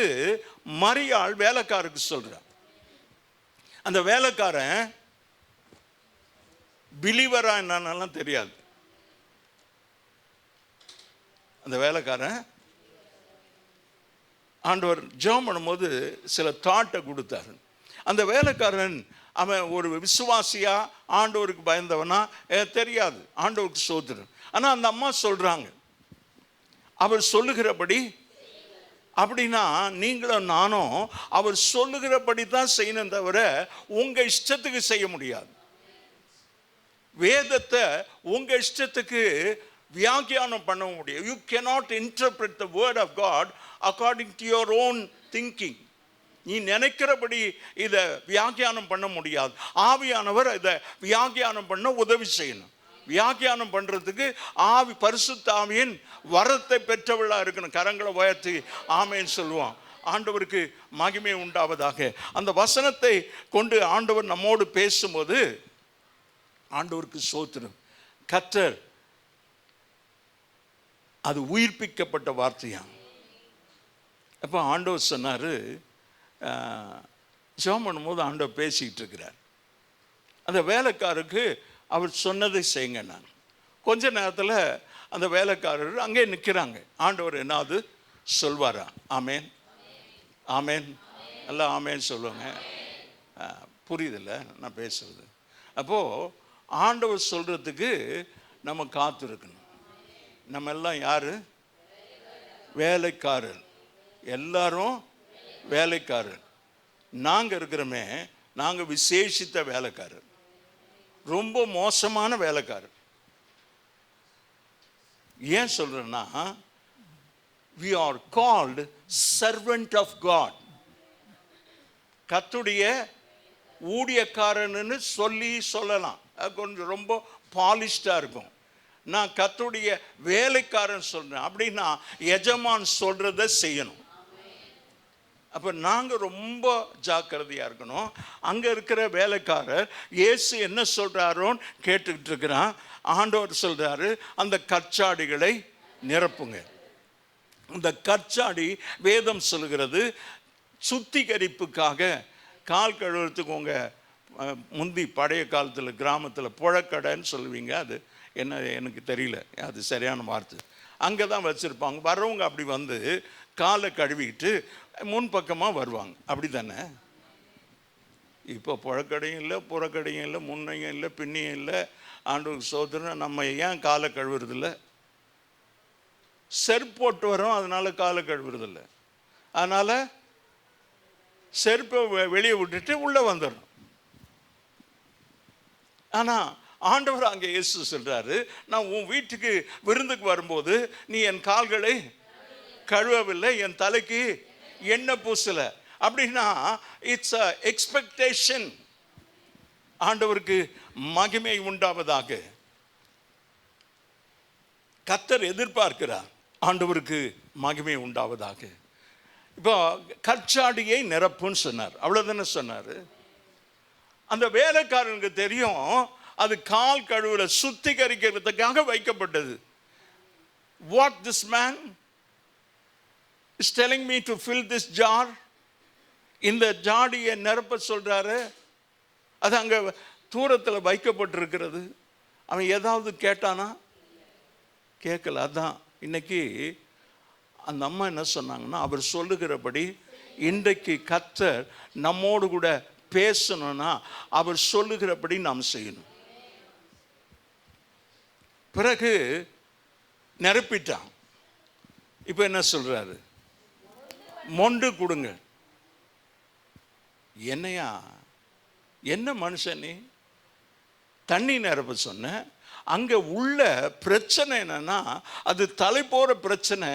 மரியாள் வேலைக்காரருக்கு சொல்கிறார். அந்த வேலைக்காரன் பிலீவரா என்னன்னெல்லாம் தெரியாது. அந்த வேலைக்காரன் ஆண்டவர் ஜெபம் பண்ணும்போது சில தாட்டை கொடுத்தாரு. அந்த வேலைக்காரன் அவன் ஒரு விசுவாசியா ஆண்டவருக்கு பயந்தவனா தெரியாது. ஆண்டவருக்கு ஸ்தோத்திரம். ஆனால் அந்த அம்மா சொல்றாங்க, அவர் சொல்லுகிறபடி. அப்படின்னா நீங்களும் நானும் அவர் சொல்லுகிறபடி தான் செய்யணும், தவிர உங்க இஷ்டத்துக்கு செய்ய முடியாது. வேதத்தை உங்க இஷ்டத்துக்கு வியாக்கியானம் பண்ண முடியும். You cannot interpret the word of God according to your own thinking. நீ நினைக்கிறபடி இதை வியாக்கியானம் பண்ண முடியாது. ஆவியானவர் இதை வியாக்கியானம் பண்ண உதவி செய்யணும். வியாக்கியானம் பண்றதுக்கு ஆவி, பரிசுத்த ஆவியின் வரத்தை பெற்றவளா இருக்கணும். கரங்களை உயர்த்தி ஆமென் சொல்லுவான். ஆண்டவருக்கு மகிமை உண்டாவதாக. அந்த வசனத்தை கொண்டு ஆண்டவர் நம்மோடு பேசும்போது ஆண்டவருக்கு ஸ்தோத்திரம். கர்த்தர் அது உயிர்ப்பிக்கப்பட்ட வார்த்தையா. அப்போ ஆண்டவர் சொன்னார், ஜெபம் பண்ணும்போது ஆண்டவர் பேசிக்கிட்டு இருக்கிறார். அந்த வேலைக்காரருக்கு அவர் சொன்னதை செய்யுங்க. நான் கொஞ்ச நேரத்தில் அந்த வேலைக்காரர் அங்கே நிற்கிறாங்க. ஆண்டவர் என்னது சொல்வாரா? ஆமேன் ஆமேன் எல்லாம் ஆமேன்னு சொல்லுவாங்க. புரியுதில்ல நான் பேசுறது? அப்போது ஆண்டவர் சொல்கிறதுக்கு நம்ம காத்திருக்கணும். நம்ம எல்லாம் யார்? வேலைக்காரர். எல்லாரும் வேலைக்காரர். நாங்கள் இருக்கிறோமே, நாங்கள் விசேஷித்த வேலைக்காரர், ரொம்ப மோசமான வேலைக்காரர். ஏன் சொல்றேன்னா, we are called servant of God. கர்த்தருடைய ஊழியக்காரன்னு சொல்லலாம். அது கொஞ்சம் ரொம்ப பாலிஷ்டாக இருக்கும். நான் கர்த்தருடைய வேலைக்காரன் சொல்றேன் அப்படின்னா எஜமான் சொல்றதை செய்யணும். அப்போ நாங்கள் ரொம்ப ஜாக்கிரதையாக இருக்கணும். அங்கே இருக்கிற வேலைக்காரர் இயேசு என்ன சொல்கிறாரோன்னு கேட்டுக்கிட்டு இருக்கிறான். ஆண்டவர் சொல்கிறாரு, அந்த கற்சாடிகளை நிரப்புங்க. இந்த கற்சாடி வேதம் சொல்கிறது சுத்திகரிப்புக்காக, கால் கழுவுறதுக்கு உங்கள் முந்தி பழைய காலத்தில் கிராமத்தில் புழக்கடைன்னு சொல்லுவீங்க, அது என்ன எனக்கு தெரியல, அது சரியான வார்த்தை. அங்கே தான் வச்சுருப்பாங்க. வர்றவங்க அப்படி வந்து காலை கழுவிட்டு முன்பக்கமாக வருவாங்க, அப்படி தானே? இப்போ புழக்கடையும் இல்லை, புறக்கடையும் இல்லை, முன்னையும் இல்லை, பின்னையும் இல்லை. ஆண்டவருக்கு சோதனை. நம்ம ஏன் காலை கழுவுறதில்ல? செருப்பு போட்டு வரோம், அதனால் காலை கழுவுறதில்ல. அதனால் செருப்பை வெளியே விட்டுட்டு உள்ளே வந்துடும். ஆனால் ஆண்டவர் அங்கே இயேசு சொல்கிறாரு, நான் உன் வீட்டுக்கு விருந்துக்கு வரும்போது நீ என் கால்களை கழுவவில்லை, என் தலைக்கு எண்ணெய் பூசலை. அப்படின்னா இட்ஸ் அ எக்ஸ்பெக்டேஷன். ஆண்டவருக்கு மகிமை உண்டாவதாக கர்த்தர் எதிர்பார்க்கிறார். ஆண்டவருக்கு மகிமை உண்டாவதாக. இப்போ கற்சாடியை நிரப்புன்னு சொன்னார், அவ்வளோதானே சொன்னார். அந்த வேலைக்காரனுக்கு தெரியும் அது கால் கழுவுல சுத்திகரிக்கிறதுக்காக வைக்கப்பட்டது. What this man is telling me to fill this jar, இந்த ஜாடியை நிரப்ப சொல்றாரு. அது அங்கே தூரத்தில் வைக்கப்பட்டிருக்கிறது. அவன் ஏதாவது கேட்டானா? கேட்கல. அதான் இன்னைக்கு அந்த அம்மா என்ன சொன்னாங்கன்னா, அவர் சொல்லுகிறபடி இன்றைக்கு கர்த்தர் நம்மோடு கூட பேசணும்னா அவர் சொல்லுகிறபடி நாம் செய்யணும். பிறகு நிரப்பிட்டான். இப்போ என்ன சொல்றாரு? மொண்டு கொடுங்க. என்னையா, என்ன மனுஷன் நீ? தண்ணி நிரப்ப சொன்ன. அங்கே உள்ள பிரச்சனை என்னன்னா, அது தலை போகிற பிரச்சனை.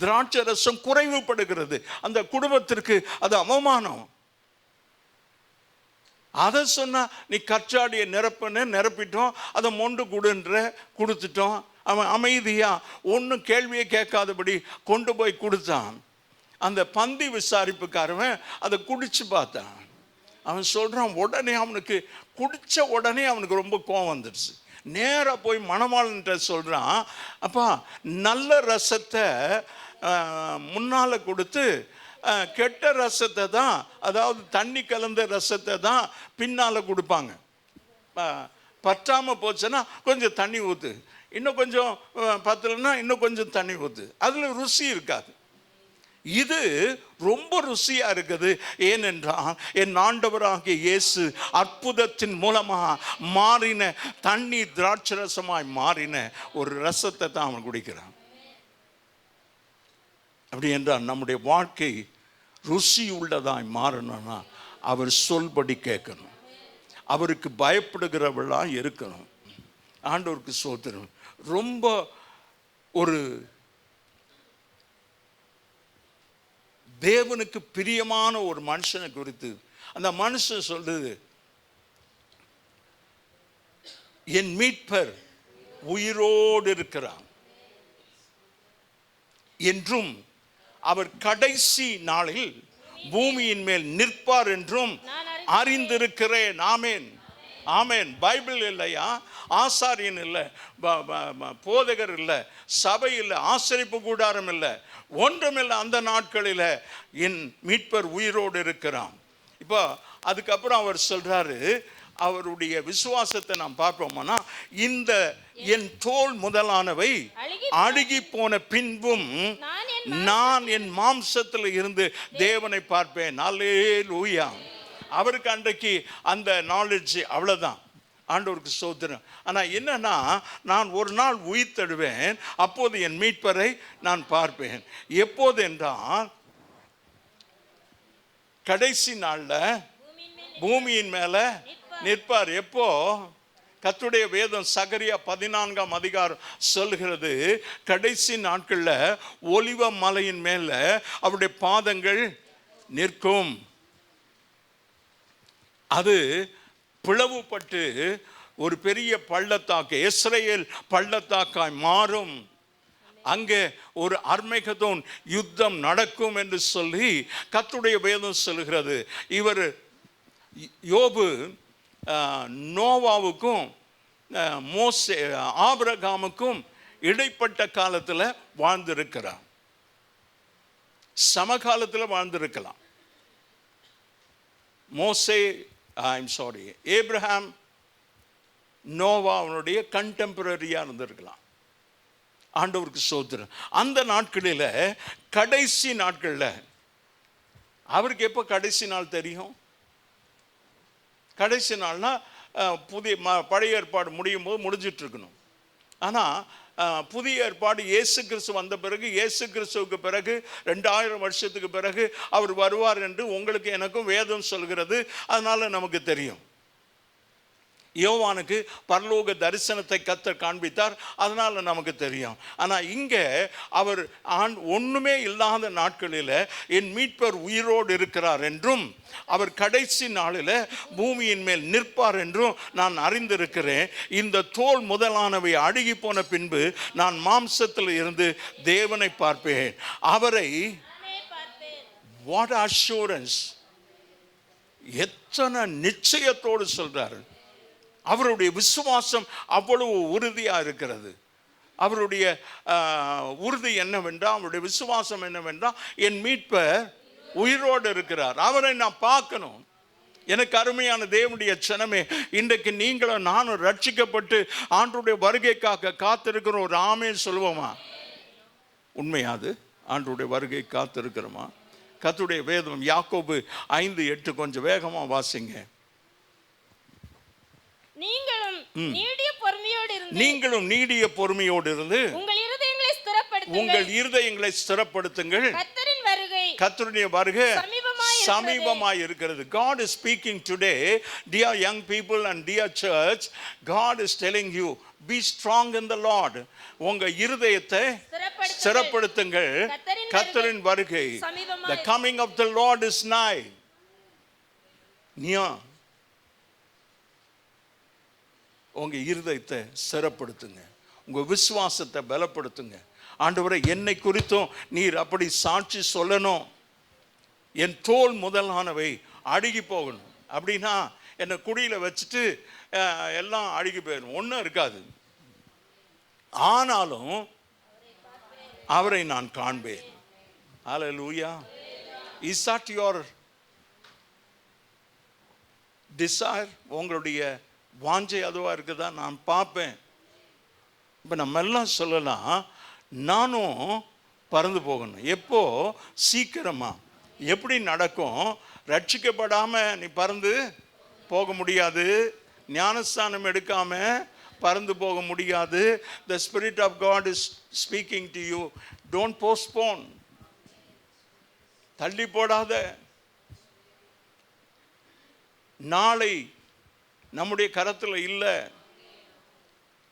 திராட்சை ரசம் குறைவுபடுகிறது. அந்த குடும்பத்திற்கு அது அவமானம். அதை சொன்னா நீ கற்சாடியை நிரப்பிட்டோம், அதை மொண்டு கொடுத்துட்டோம். அவன் அமைதியா ஒன்றும் கேள்வியை கேட்காதபடி கொண்டு போய் கொடுத்தான். அந்த பந்தி விசாரிப்புக்காரவன் அதை குடிச்சு பார்த்தான். அவன் சொல்கிறான், உடனே அவனுக்கு குடித்த உடனே அவனுக்கு ரொம்ப கோவம் வந்துடுச்சு. நேராக போய் மணவாளன்ட்ட சொல்கிறான், அப்பா நல்ல ரசத்தை முன்னால் கொடுத்து கெட்ட ரசத்தை தான், அதாவது தண்ணி கலந்த ரசத்தை தான் பின்னால் கொடுப்பாங்க. பற்றாமல் போச்சுன்னா கொஞ்சம் தண்ணி ஊற்று, இன்னும் கொஞ்சம் பத்தலைன்னா இன்னும் கொஞ்சம் தண்ணி ஊற்று. அதில் ருசி இருக்காது. இது ரொம்ப ருசியா இருக்குது. ஏனென்றால் என் ஆண்டவராகிய இயேசு அற்புதத்தின் மூலமாக மாறின தண்ணீர் திராட்சை ரசமாய் மாறின ஒரு ரசத்தை தான் அவன் குடிக்கிறான். அப்படி என்றால் நம்முடைய வாழ்க்கை ருசி உள்ளதாய் மாறணும்னா அவர் சொல்படி கேட்கணும், அவருக்கு பயப்படுகிறவளா இருக்கணும். ஆண்டவருக்கு சோத்திரம். ரொம்ப ஒரு தேவனுக்கு பிரியமான ஒரு மனுஷனை குறித்து அந்த மனுஷன் சொல்றது, என் மீட்பர் உயிரோடு இருக்கிறார் என்றும் அவர் கடைசி நாளில் பூமியின் மேல் நிற்பார் என்றும் அறிந்திருக்கிறேன். ஆமேன், ஆமேன். பைபிள் இல்லையா, ஆசாரியன் இல்லை, போதகர் இல்லை, சபை இல்லை, ஆசரிப்பு கூடாரம் இல்லை, ஒன்றுமில்லை. அந்த நாட்களில் என் மீட்பர் உயிரோடு இருக்கிறான். இப்போ அதுக்கப்புறம் அவர் சொல்றாரு, அவருடைய விசுவாசத்தை நாம் பார்ப்போம்னா, இந்த என் தோல் முதலானவை அழுகி போன பின்பும் நான் என் மாம்சத்தில் இருந்து தேவனை பார்ப்பேன். அல்லேலூயா. அவருக்கு அன்றைக்கு அந்த நாலேஜ் அவ்வளோதான். ஆண்டவருக்கு சோதரம். ஆனால் என்னன்னா, நான் ஒரு நாள் உயிர் தழுவேன், அப்போது என் மீட்பரை நான் பார்ப்பேன். எப்போது என்றால் கடைசி நாளில் பூமியின் மேலே நிற்பார். எப்போ? கர்த்தருடைய வேதம் சகரியா 14ஆம் அதிகாரம் சொல்கிறது, கடைசி நாட்களில் ஒலிவ மலையின் மேலே அவருடைய பாதங்கள் நிற்கும். அது பிளவுபட்டு ஒரு பெரிய பள்ளத்தாக்கு, இஸ்ரவேல் பள்ளத்தாக்காய் மாறும். அங்கே ஒரு அர்மகெதோன் யுத்தம் நடக்கும் என்று சொல்லி கர்த்தருடைய வேதம் சொல்கிறது. இவர் யோபு நோவாவுக்கும் மோசே ஆபிரகாமுக்கும் இடைப்பட்ட காலத்தில் வாழ்ந்திருக்கிறார். சமகாலத்தில் வாழ்ந்திருக்கலாம். மோசே ஐம் சாரி, ஏப்ரஹாம் நோவா அவனுடைய கண்டெம்பரரியாக இருந்திருக்கலாம். ஆண்டவருக்கு ஸ்தோத்திரம். அந்த நாட்களில், கடைசி நாட்களில், அவருக்கு எப்போ கடைசி நாள் தெரியும்? கடைசி நாள்னா பழைய ஏற்பாடு முடியும் போது முடிஞ்சிட்டு இருக்கணும். ஆனால் புதிய ஏற்பாடு இயேசு கிறிஸ்து வந்த பிறகு, இயேசு கிறிஸ்துவுக்கு பிறகு 2000 வருஷத்துக்கு பிறகு அவர் வருவார் என்று உங்களுக்கு எனக்கும் வேதம் சொல்கிறது. அதனால நமக்கு தெரியும். யோவானுக்கு பரலோக தரிசனத்தை கர்த்தர் காண்பித்தார், அதனால நமக்கு தெரியும். ஆனால் இங்கே அவர் ஒன்றுமே இல்லாத நாட்களில் என் மீட்பர் உயிரோடு இருக்கிறார் என்றும், அவர் கடைசி நாளில் பூமியின் மேல் நிற்பார் என்றும் நான் அறிந்திருக்கிறேன். இந்த தோல் முதலானவை அழுகி போன பின்பு நான் மாம்சத்தில் இருந்து தேவனை பார்ப்பேன். அவரை, வாட் அஷூரன்ஸ், எத்தனை நிச்சயத்தோடு சொல்றாரு. அவருடைய விசுவாசம் அவ்வளவு உறுதியாக இருக்கிறது. அவருடைய உறுதி என்னவென்றால், அவருடைய விசுவாசம் என்னவென்றால், என் மீட்பர் உயிரோடு இருக்கிறார், அவரை நான் பார்க்கணும். எனக்கு அருமையான தேவனுடைய ஜனமே, இன்றைக்கு நீங்களும் நானும் ரட்சிக்கப்பட்டு ஆண்டவருடைய வருகைக்காக காத்திருக்கிற ஒரு ஆமென் சொல்லுவோமா? உண்மையாது ஆண்டவருடைய வருகை காத்திருக்கிறோமா? கர்த்தருடைய வேதம் யாக்கோபு 5:8 கொஞ்சம் வேகமாக வாசிங்க. நீங்களும் நீடிய பொறுமையோடு இருந்து உங்கள் இருதயங்களை ஸ்திரப்படுத்துங்கள், கர்த்தருடைய வருகை சமீபமாய் இருக்கிறது. God is speaking today, dear young people and dear church. God is telling you, be strong in the Lord. உங்க இருதயத்தை ஸ்திரப்படுத்துங்கள், கர்த்தரின் வருகை, the coming of the Lord is nigh. உங்க இருதயத்தை ஸ்திரப்படுத்துங்க, உங்க விசுவாசத்தை பலப்படுத்துங்க. ஆண்டவரே, என்னை குறித்தும் நீர் அப்படி சாட்சி சொல்லணும். என் தோல் முதலானவை அழுகி போகணும். அப்படின்னா என்னை குடியில் வச்சுட்டு எல்லாம் அழுகி போயிடும், ஒன்றும் இருக்காது. ஆனாலும் அவரை நான் காண்பேன். Hallelujah. Is that your desire? உங்களுடைய வாஞ்சை அதுவாக இருக்குதா? நான் பார்ப்பேன். இப்போ நம்ம எல்லாம் சொல்லலாம், நானும் பறந்து போகணும். எப்போ? சீக்கிரமா. எப்படி நடக்கும்? ரட்சிக்கப்படாமல் நீ பறந்து போக முடியாது, ஞானஸ்தானம் எடுக்காம பறந்து போக முடியாது. The Spirit of God is speaking to you. Don't postpone. தள்ளி போடாத. நாளை நம்முடைய கரத்தில் இல்லை,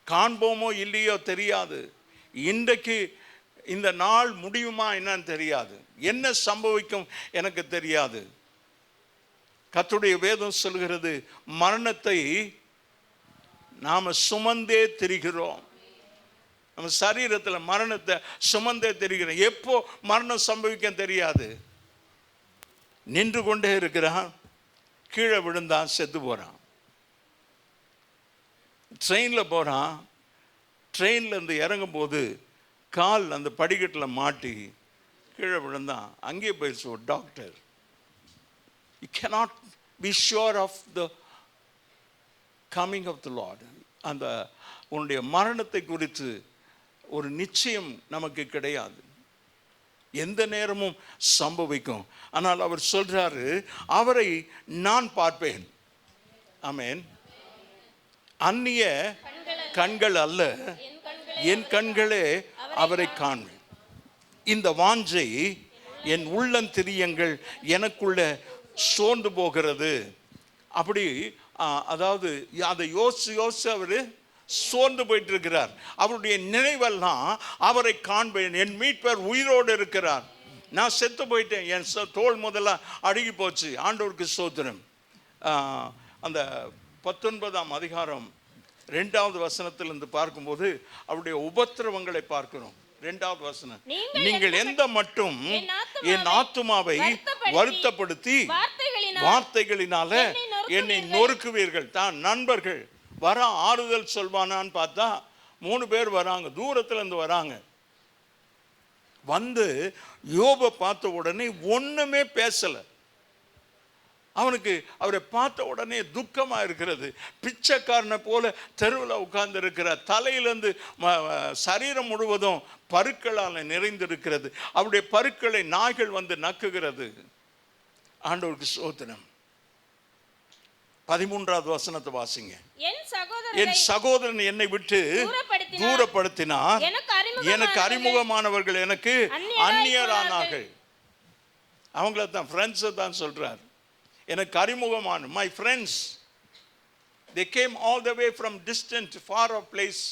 காண்போமோ இல்லையோ தெரியாது. இன்றைக்கு இந்த நாள் முடியுமா என்னன்னு தெரியாது, என்ன சம்பவிக்கும் எனக்கு தெரியாது. கர்த்தருடைய வேதம் சொல்கிறது, மரணத்தை நாம் சுமந்தே திரிகிறோம். நம்ம சரீரத்தில் மரணத்தை சுமந்தே திரிகிறோம். எப்போ மரணம் சம்பவிக்க தெரியாது. நின்று கொண்டே இருக்கிறான், கீழே விழுந்தான், செத்து போகிறான். ட்ரெயினில் போகிறான், ட்ரெயினில் இருந்து இறங்கும் போது கால் அந்த படிக்கட்டில் மாட்டி கீழே விழுந்தான், அங்கேயே போயிடுச்சு ஒரு doctor. You cannot be sure of the coming of the Lord. அந்த உன்னுடைய மரணத்தை குறித்து ஒரு நிச்சயம் நமக்கு கிடையாது, எந்த நேரமும் சம்பவிக்கும். ஆனால் அவர் சொல்றாரு, அவரை நான் பார்ப்பேன். ஆமென். அந்நிய கண்கள் அல்ல, என் கண்களே அவரை காண்பேன். இந்த வாஞ்சை என் உள்ளந்திரியங்கள் எனக்குள்ள சோர்ந்து போகிறது. அப்படி அதாவது அதை யோசிச்சு அவர் சோர்ந்து போயிட்டு இருக்கிறார். அவருடைய நினைவெல்லாம் அவரை காண்பேன், என் மீட்பர் உயிரோடு இருக்கிறார். நான் செத்து போயிட்டேன், என் தோல் முதல்ல அழுகி போச்சு. ஆண்டவருக்கு ஸ்தோத்திரம். அந்த 19ஆம் அதிகாரம் 2வது வசனத்திலிருந்து பார்க்கும்போது அவருடைய உபத்திரவங்களை பார்க்கிறோம். 2வது வசனம், நீங்கள் எந்த மட்டும் என் ஆத்துமாவை வருத்தப்படுத்தி வார்த்தைகளினால என்னை நொறுக்குவீர்கள். தான் நண்பர்கள் வர ஆறுதல் சொல்வானான்னு பார்த்தா 3 பேர் வராங்க, தூரத்துல இருந்து வராங்க. வந்து யோபை பார்த்த உடனே ஒண்ணுமே பேசல. அவனுக்கு அவரை பார்த்த உடனே துக்கமா இருக்கிறது. பிச்சைக்காரனை போல தெருவில் உட்கார்ந்து இருக்கிற, தலையிலிருந்து சரீரம் முழுவதும் பருக்களால் நிறைந்திருக்கிறது. அவருடைய பருக்களை நாய்கள் வந்து நக்குகிறது. ஆண்டவருக்கு ஸ்தோத்திரம். 13வது வசனத்தை வாசிங்க. என் சகோதரன் என்னை விட்டு தூரப்படுத்தினார், எனக்கு அறிமுகமானவர்கள் எனக்கு அந்நியரானார்கள். அவங்கள தான், ஃப்ரெண்ட்ஸை தான் சொல்றார். எனக்கு அறிமுகமான my friends, they came all the way from distant far off place.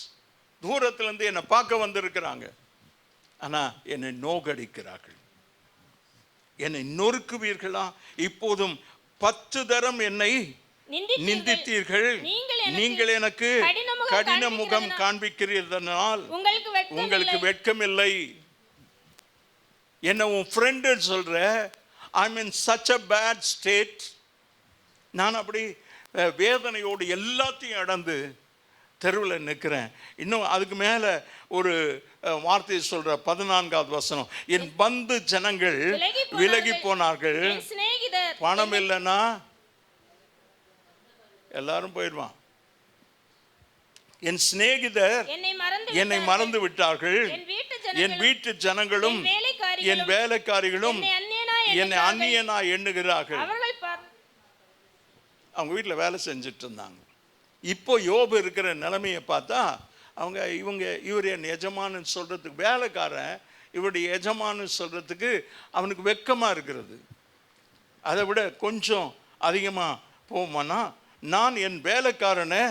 தூரத்திலிருந்து என்னை பார்க்க வந்திருக்கிறாங்க. ஆனா என்னை நோகடிக்கிறார்கள். என்னை நொறுக்குவீர்களா? இப்போதும் 10 தரம் என்னை நிந்தித்தீர்கள். நீங்கள் எனக்கு கடின முகம் காண்பிக்கிறதனால் உங்களுக்கு வெட்கமில்லை. என்ன உன் ஃப்ரெண்டு சொல்ற? I'm in such a bad state. நான் அப்படி வேதனையோடு எல்லாத்தையும் அடந்து தெருவில் நிற்கிறேன். இன்னும் அதுக்கு மேலே ஒரு வார்த்தையை சொல்ற 14வது வசனம். என் பந்து ஜனங்கள் விலகி போனார்கள். பணம் இல்லைன்னா எல்லாரும் போயிடுவான். என் சிநேகிதர் என்னை மறந்து விட்டார்கள். என் வீட்டு ஜனங்களும் என் வேலைக்காரிகளும் என்னை அந்நியனா எண்ணுகிறார்கள். அவங்க வீட்டில் வேலை செஞ்சுட்டு இருந்தாங்க. இப்போ யோபு இருக்கிற நிலைமையை பார்த்தா இவர் என் எஜமானு சொல்றதுக்கு, வேலைக்காரன் இவருடைய எஜமானு சொல்றதுக்கு அவனுக்கு வெக்கமா இருக்கிறது. அதை விட கொஞ்சம் அதிகமா போமானா, நான் என் வேலைக்காரனை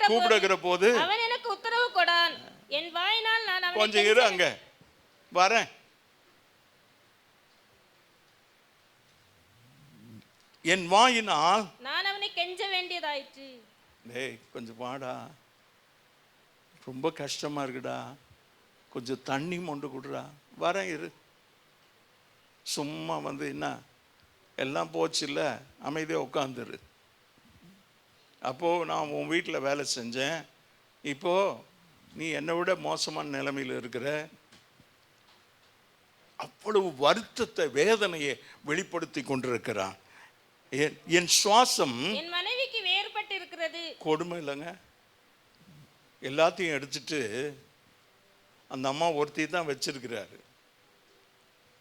கூப்பிடுகிற போது அவன் எனக்கு உத்தரவு கொடான், என் வாயினால் நான் அவனை கொஞ்சம் இரு, அங்க வரேன். என் வாயினால் நான் அவனை கெஞ்ச வேண்டியதாயிற்று. டேய் கொஞ்சம் வாடா, ரொம்ப கஷ்டமா இருக்குடா, கொஞ்சம் தண்ணி மொண்டு கொடுறா, வரேன் இரு. சும்மா வந்து என்ன எல்லாம் போச்சு இல்லை, அமைதியாக உட்காந்துரு. அப்போது நான் உன் வீட்டில் வேலை செஞ்சேன், இப்போது நீ என்னை விட மோசமான நிலைமையில் இருக்கிற. அவ்வளவு வருத்தத்தை, வேதனையை வெளிப்படுத்தி கொண்டிருக்கிறான். என் சுவாசம் என் மனைவிக்கு வேறுபட்டு இருக்கிறது. கொடுமை இல்லைங்க. எல்லாத்தையும் எடுத்துட்டு அந்த அம்மா ஒருத்தி தான் வச்சிருக்கிறாரு.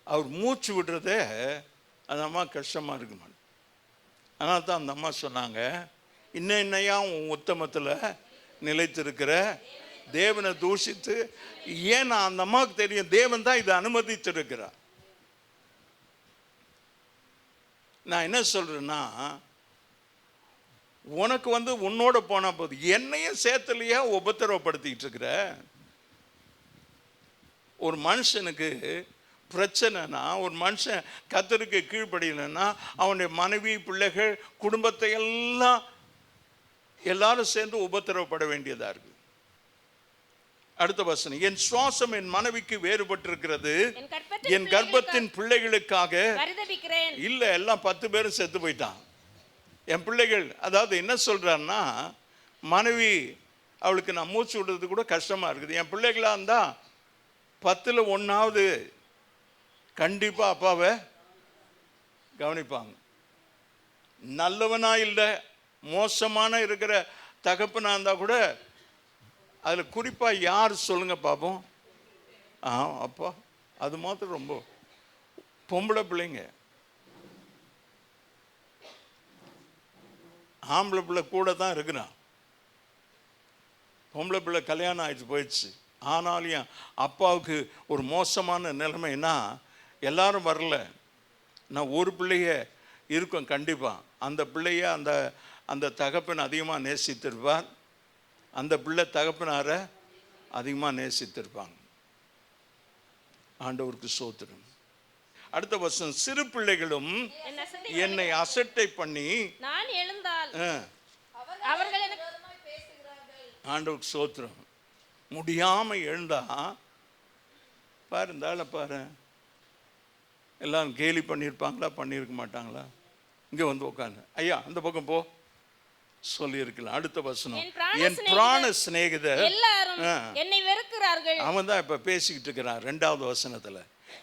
அவர் மூச்சு விடுறதே அந்த அம்மா கஷ்டமாக இருக்குமா. அதனால தான் அந்த அம்மா சொன்னாங்க, இன்னையா உன் உத்தமத்தில் நிலைத்திருக்கிற, தேவனை தூஷித்து. ஏன்னா அந்த அம்மாவுக்கு தெரியும் தேவன் தான் இதை அனுமதித்திருக்கிறார். நான் என்ன சொல்றேன்னா, உனக்கு வந்து உன்னோட போனா போது என்னையும் சேர்த்துலையா உபத்திரவப்படுத்திட்டு இருக்கிற. ஒரு மனுஷனுக்கு பிரச்சனைனா, ஒரு மனுஷன் கர்த்தருக்கு கீழ்ப்படியலைன்னா, அவனுடைய மனைவி, பிள்ளைகள், குடும்பத்தை எல்லாரும் சேர்ந்து உபத்திரவப்பட வேண்டியதா இருக்கு. அடுத்த வசனம், என் சுவாசம் என் மனைவிக்கு வேறுபட்டிருக்கிறது, என் கர்ப்பத்தின் பிள்ளைகளுக்காக இல்ல. எல்லாம் 10 பேரும் செத்து போயிட்டான். என் பிள்ளைகள், அதாவது என்ன சொல்றான்னா, மனைவி அவளுக்கு நான் மூச்சு விடுறது கூட கஷ்டமா இருக்குது. என் பிள்ளைகளா இருந்தா 10ல் 1ஆவது கண்டிப்பா அப்பாவை கவனிப்பாங்க. நல்லவனா இல்லை, மோசமான இருக்கிற தகப்பனா இருந்தா கூட, அதில் குறிப்பாக யார் சொல்லுங்க பாப்போம்? அப்பா, அது மாத்திரம் ரொம்ப பொம்பளை பிள்ளைங்க. ஆம்பளை பிள்ளை கூட தான் இருக்கிறான். பொம்பளை பிள்ளை கல்யாணம் ஆயிடுச்சு போயிடுச்சு. ஆனாலும் அப்பாவுக்கு ஒரு மோசமான நிலைமைன்னா எல்லாரும் வரல. நான் ஒரு பிள்ளைய இருக்கும் கண்டிப்பாக. அந்த பிள்ளைய அந்த தகப்பன் அதிகமாக நேசித்திருப்பார். அந்த பிள்ளை தகப்பனார அதிகமாக நேசித்திருப்பாங்க. ஆண்டவருக்கு ஸ்தோத்திரம். அடுத்த வருஷம், சிறு பிள்ளைகளும் என்னை அசட்டை பண்ணி நான் எழுந்தால் அவர்கள் எனக்கு ஆண்டவருக்கு ஸ்தோத்திரம். முடியாம எழுந்தா பாரு, இருந்தால பாரு, எல்லாம் கேலி பண்ணியிருப்பாங்களா, பண்ணியிருக்க மாட்டாங்களா? இங்கே வந்து உட்காந்து, ஐயா அந்த பக்கம் போ சொல்லியிருக்கலாம். அடுத்த வசனம், என் பிராண சிநேகிதர் எல்லாரும் என்னை வெறுக்கிறார்கள். அவன் தான் இப்ப பேசிக்கிட்டு இருக்கிறான் 2வது வசனத்துல.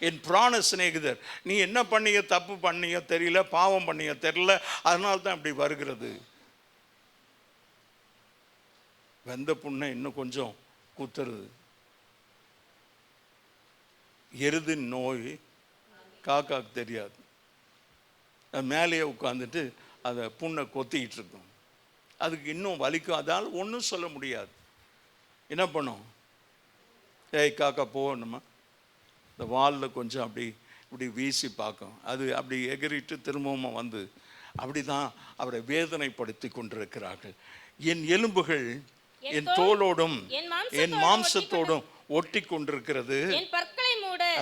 என் பிராண சிநேகிதர், நீ என்ன பண்ணியோ, தப்பு பண்ணியோ தெரியல, பாவம் பண்ணியோ தெரியல, அதனால தான் இப்படி வருகிறது. வெந்த புண்ணை இன்னும் கொஞ்சம் குத்துறது. எருதின் நோய் காக்காக்கு தெரியாது. அது மேலேயே உட்காந்துட்டு அதை புண்ணை கொத்திக்கிட்டு இருக்கும். அதுக்கு இன்னும் வலிக்கும். அதால் ஒன்றும் சொல்ல முடியாது. என்ன பண்ணும்? ஏய் காக்கா போகணுமா, இந்த வாலில் கொஞ்சம் அப்படி இப்படி வீசி பார்க்கும். அது அப்படி எகிரிட்டு திரும்பவும் வந்து அப்படி தான் அவரை வேதனைப்படுத்தி கொண்டிருக்கிறார்கள். என் எலும்புகள் என் தோலோடும் என் மாம்சத்தோடும் ஒட்டி கொண்டிருக்கிறது.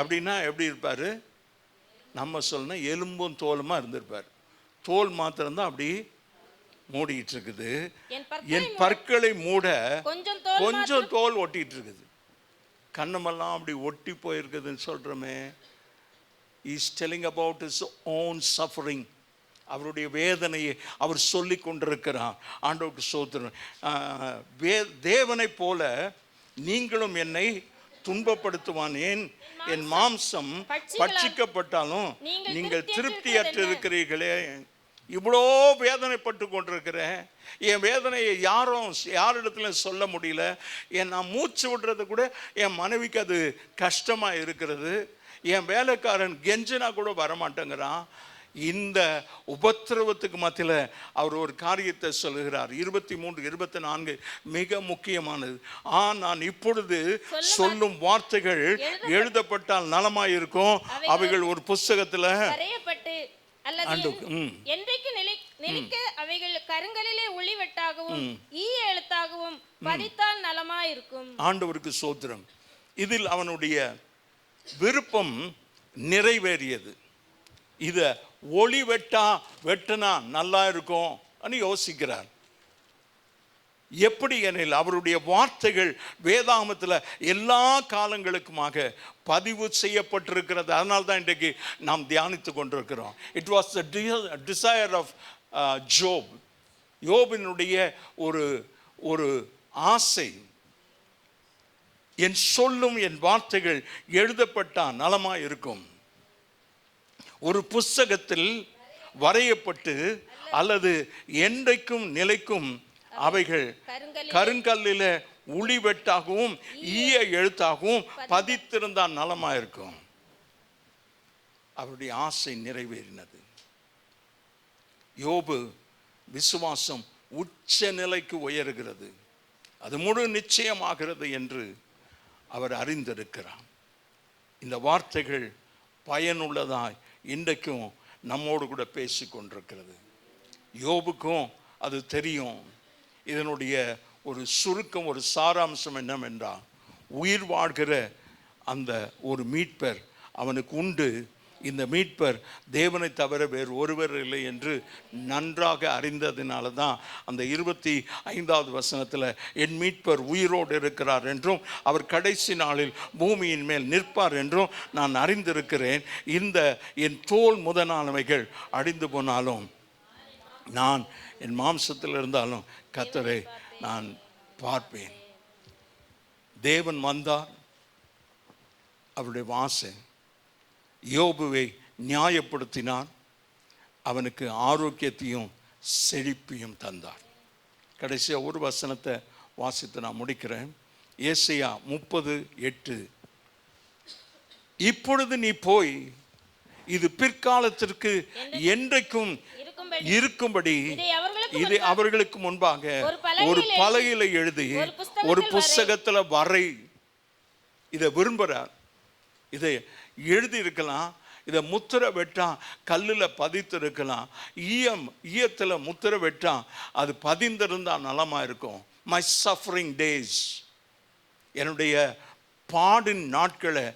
அப்படின்னா எப்படி இருப்பாரு? நம்ம சொல்லணும் எலும்பும் தோலுமா இருந்திருப்பார். தோல் மாத்திரம்தான் அப்படி மூடிட்டு இருக்குது. என் பற்களை மூட கொஞ்சம் தோல் ஒட்டிட்டு இருக்குது. கண்ணமெல்லாம் அப்படி ஒட்டி போயிருக்குதுன்னு சொல்றோமே. Is telling about his own suffering. அவருடைய வேதனையை அவர் சொல்லி கொண்டிருக்கிறார். ஆண்டவருக்கு ஸ்தோத்திரம். தேவனை போல நீங்களும் என்னை துன்பப்படுத்துவானேன், என் மாம்சம் பட்சிக்கப்பட்டாலும் நீங்கள் திருப்தியற்று இருக்கிறீர்களே. இவ்வளோ வேதனைப்பட்டு கொண்டிருக்கிறேன். என் வேதனையை யாரிடத்துல சொல்ல முடியல. நான் மூச்சு விடுறது கூட என் மனைவிக்கு அது கஷ்டமாக இருக்கிறது. என் வேலைக்காரன் கெஞ்சினா கூட வரமாட்டேங்கிறான். இந்த உபத்திரவத்துக்கு மத்தியில் அவர் ஒரு காரியத்தை சொல்லுகிறார். 23, 24 மிக முக்கியமானது. நான் இப்பொழுது சொல்லும் வார்த்தைகள் எழுதப்பட்டால் நலமாயிருக்கும். அவைகள் ஒரு புஸ்தகத்தில் ஆண்டவருக்கு ஸ்தோத்திரம். இதில் அவனுடைய விருப்பம் நிறைவேறியது. இத ஒளி வெட்டினா நல்லா இருக்கும் யோசிக்கிறார். எப்படி எனில் அவருடைய வார்த்தைகள் வேதாகமத்தில் எல்லா காலங்களுக்குமாக பதிவு செய்யப்பட்டிருக்கிறது. அதனால தான் இன்றைக்கு நாம் தியானித்து கொண்டிருக்கிறோம். It was the desire of Job. யோபினுடைய ஒரு ஆசை, என் சொல்லும் என் வார்த்தைகள் எழுதப்பட்டால் நலமாக இருக்கும். ஒரு புஸ்தகத்தில் வரையப்பட்டு அல்லது என்றைக்கும் நிலைக்கும் அவைகள் கருங்கல்லில் உளிவெட்டாகவும் ஈய எழுத்தாகவும் பதித்திருந்தால் நலமா இருக்கும். அவருடைய ஆசை நிறைவேறினது. யோபு விசுவாசம் உச்ச நிலைக்கு உயர்கிறது. அது முழு நிச்சயமாகிறது என்று அவர் அறிந்திருக்கிறார். இந்த வார்த்தைகள் பயனுள்ளதாய் இன்றைக்கும் நம்மோடு கூட பேசி கொண்டிருக்கிறது. யோபுக்கும் அது தெரியும். இதனுடைய ஒரு சுருக்கம், ஒரு சாராம்சம் என்னவென்றால், உயிர் வாழ்கிற அந்த ஒரு மீட்பர் அவனுக்கு உண்டு. இந்த மீட்பர் தேவனை தவிர வேறு ஒருவர் இல்லை என்று நன்றாக அறிந்ததினால தான் அந்த 25வது வசனத்தில் என் மீட்பர் உயிரோடு இருக்கிறார் என்றும் அவர் கடைசி நாளில் பூமியின் மேல் நிற்பார் என்றும் நான் அறிந்திருக்கிறேன். இந்த என் தோல் முதலானவைகள் அழிந்து போனாலும் நான் என் மாம்சத்தில் இருந்தாலும் கர்த்தரை நான் பார்ப்பேன். தேவன் வந்தார். அவருடைய வாசை யோபுவை நியாயப்படுத்தினார். அவனுக்கு ஆரோக்கியத்தையும் செழிப்பையும் தந்தார். கடைசியாக ஒரு வசனத்தை வாசித்து நான் முடிக்கிறேன். ஏசாயா 30:8. இப்பொழுது நீ போய் இது பிற்காலத்திற்கு என்றைக்கும் இருக்கும்படி இது அவர்களுக்கு முன்பாக ஒரு பலகையில எழுதி ஒரு புஸ்தகத்துல வரை. இதை விரும்புகிறார். இதை எழுதி இருக்கலாம். இதை முத்திரை வெட்டா கல்லில் பதித்து இருக்கலாம். ஈயத்தில் முத்திரை வெட்டா அது பதிந்திருந்தால் நலமா இருக்கும். மை சஃபரிங் டேஸ், என்னுடைய பாடின் நாட்களை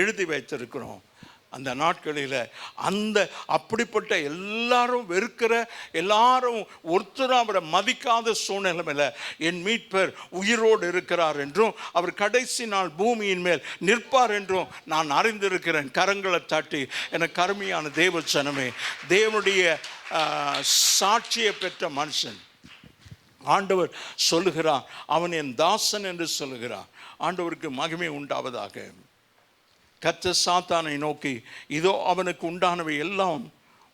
எழுதி வைத்திருக்கிறோம். அந்த நாட்களில் அந்த அப்படிப்பட்ட எல்லாரும் வெறுக்கிற, எல்லாரும் ஒருத்தரும் அவரை மதிக்காத சூழ்நிலையில் என் மீட்பர் உயிரோடு இருக்கிறார் என்றும் அவர் கடைசி நாள் பூமியின் மேல் நிற்பார் என்றும் நான் அறிந்திருக்கிறேன். கரங்களை தட்டி எனக்கு கருமையான தேவ ஜனமே, தேவனுடைய சாட்சியை பெற்ற மனுஷன் ஆண்டவர் சொல்லுகிறார், அவன் என் தாசன் என்று சொல்லுகிறார். ஆண்டவருக்கு மகிமை உண்டாவதாக. கர்த்தர் சாத்தானை நோக்கி, இதோ அவனுக்கு உண்டானவை எல்லாம்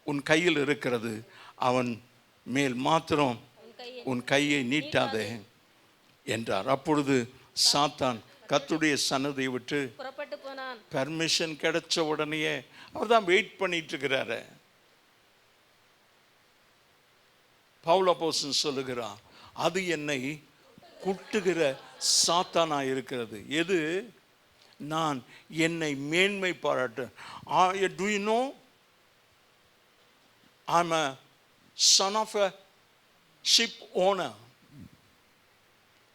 உன் கையில் இருக்கிறது, அவன் மேல் மாத்திரம் உன் கையை நீட்டாதே என்றார். அப்பொழுது சாத்தான் கர்த்தருடைய சன்னதியை விட்டு புறப்பட்டு போனான். பர்மிஷன் கிடைச்ச உடனேயே அவர் தான் வெயிட் பண்ணிட்டு இருக்கிறாரு. பவுல் அப்போஸ்தலன் சொல்லுகிறார், அது என்னை குட்டுகிற சாத்தானா இருக்கிறது. எது? நான் என்னை மேன்மை பாராட்ட. Do you know I'm a son of a ship owner.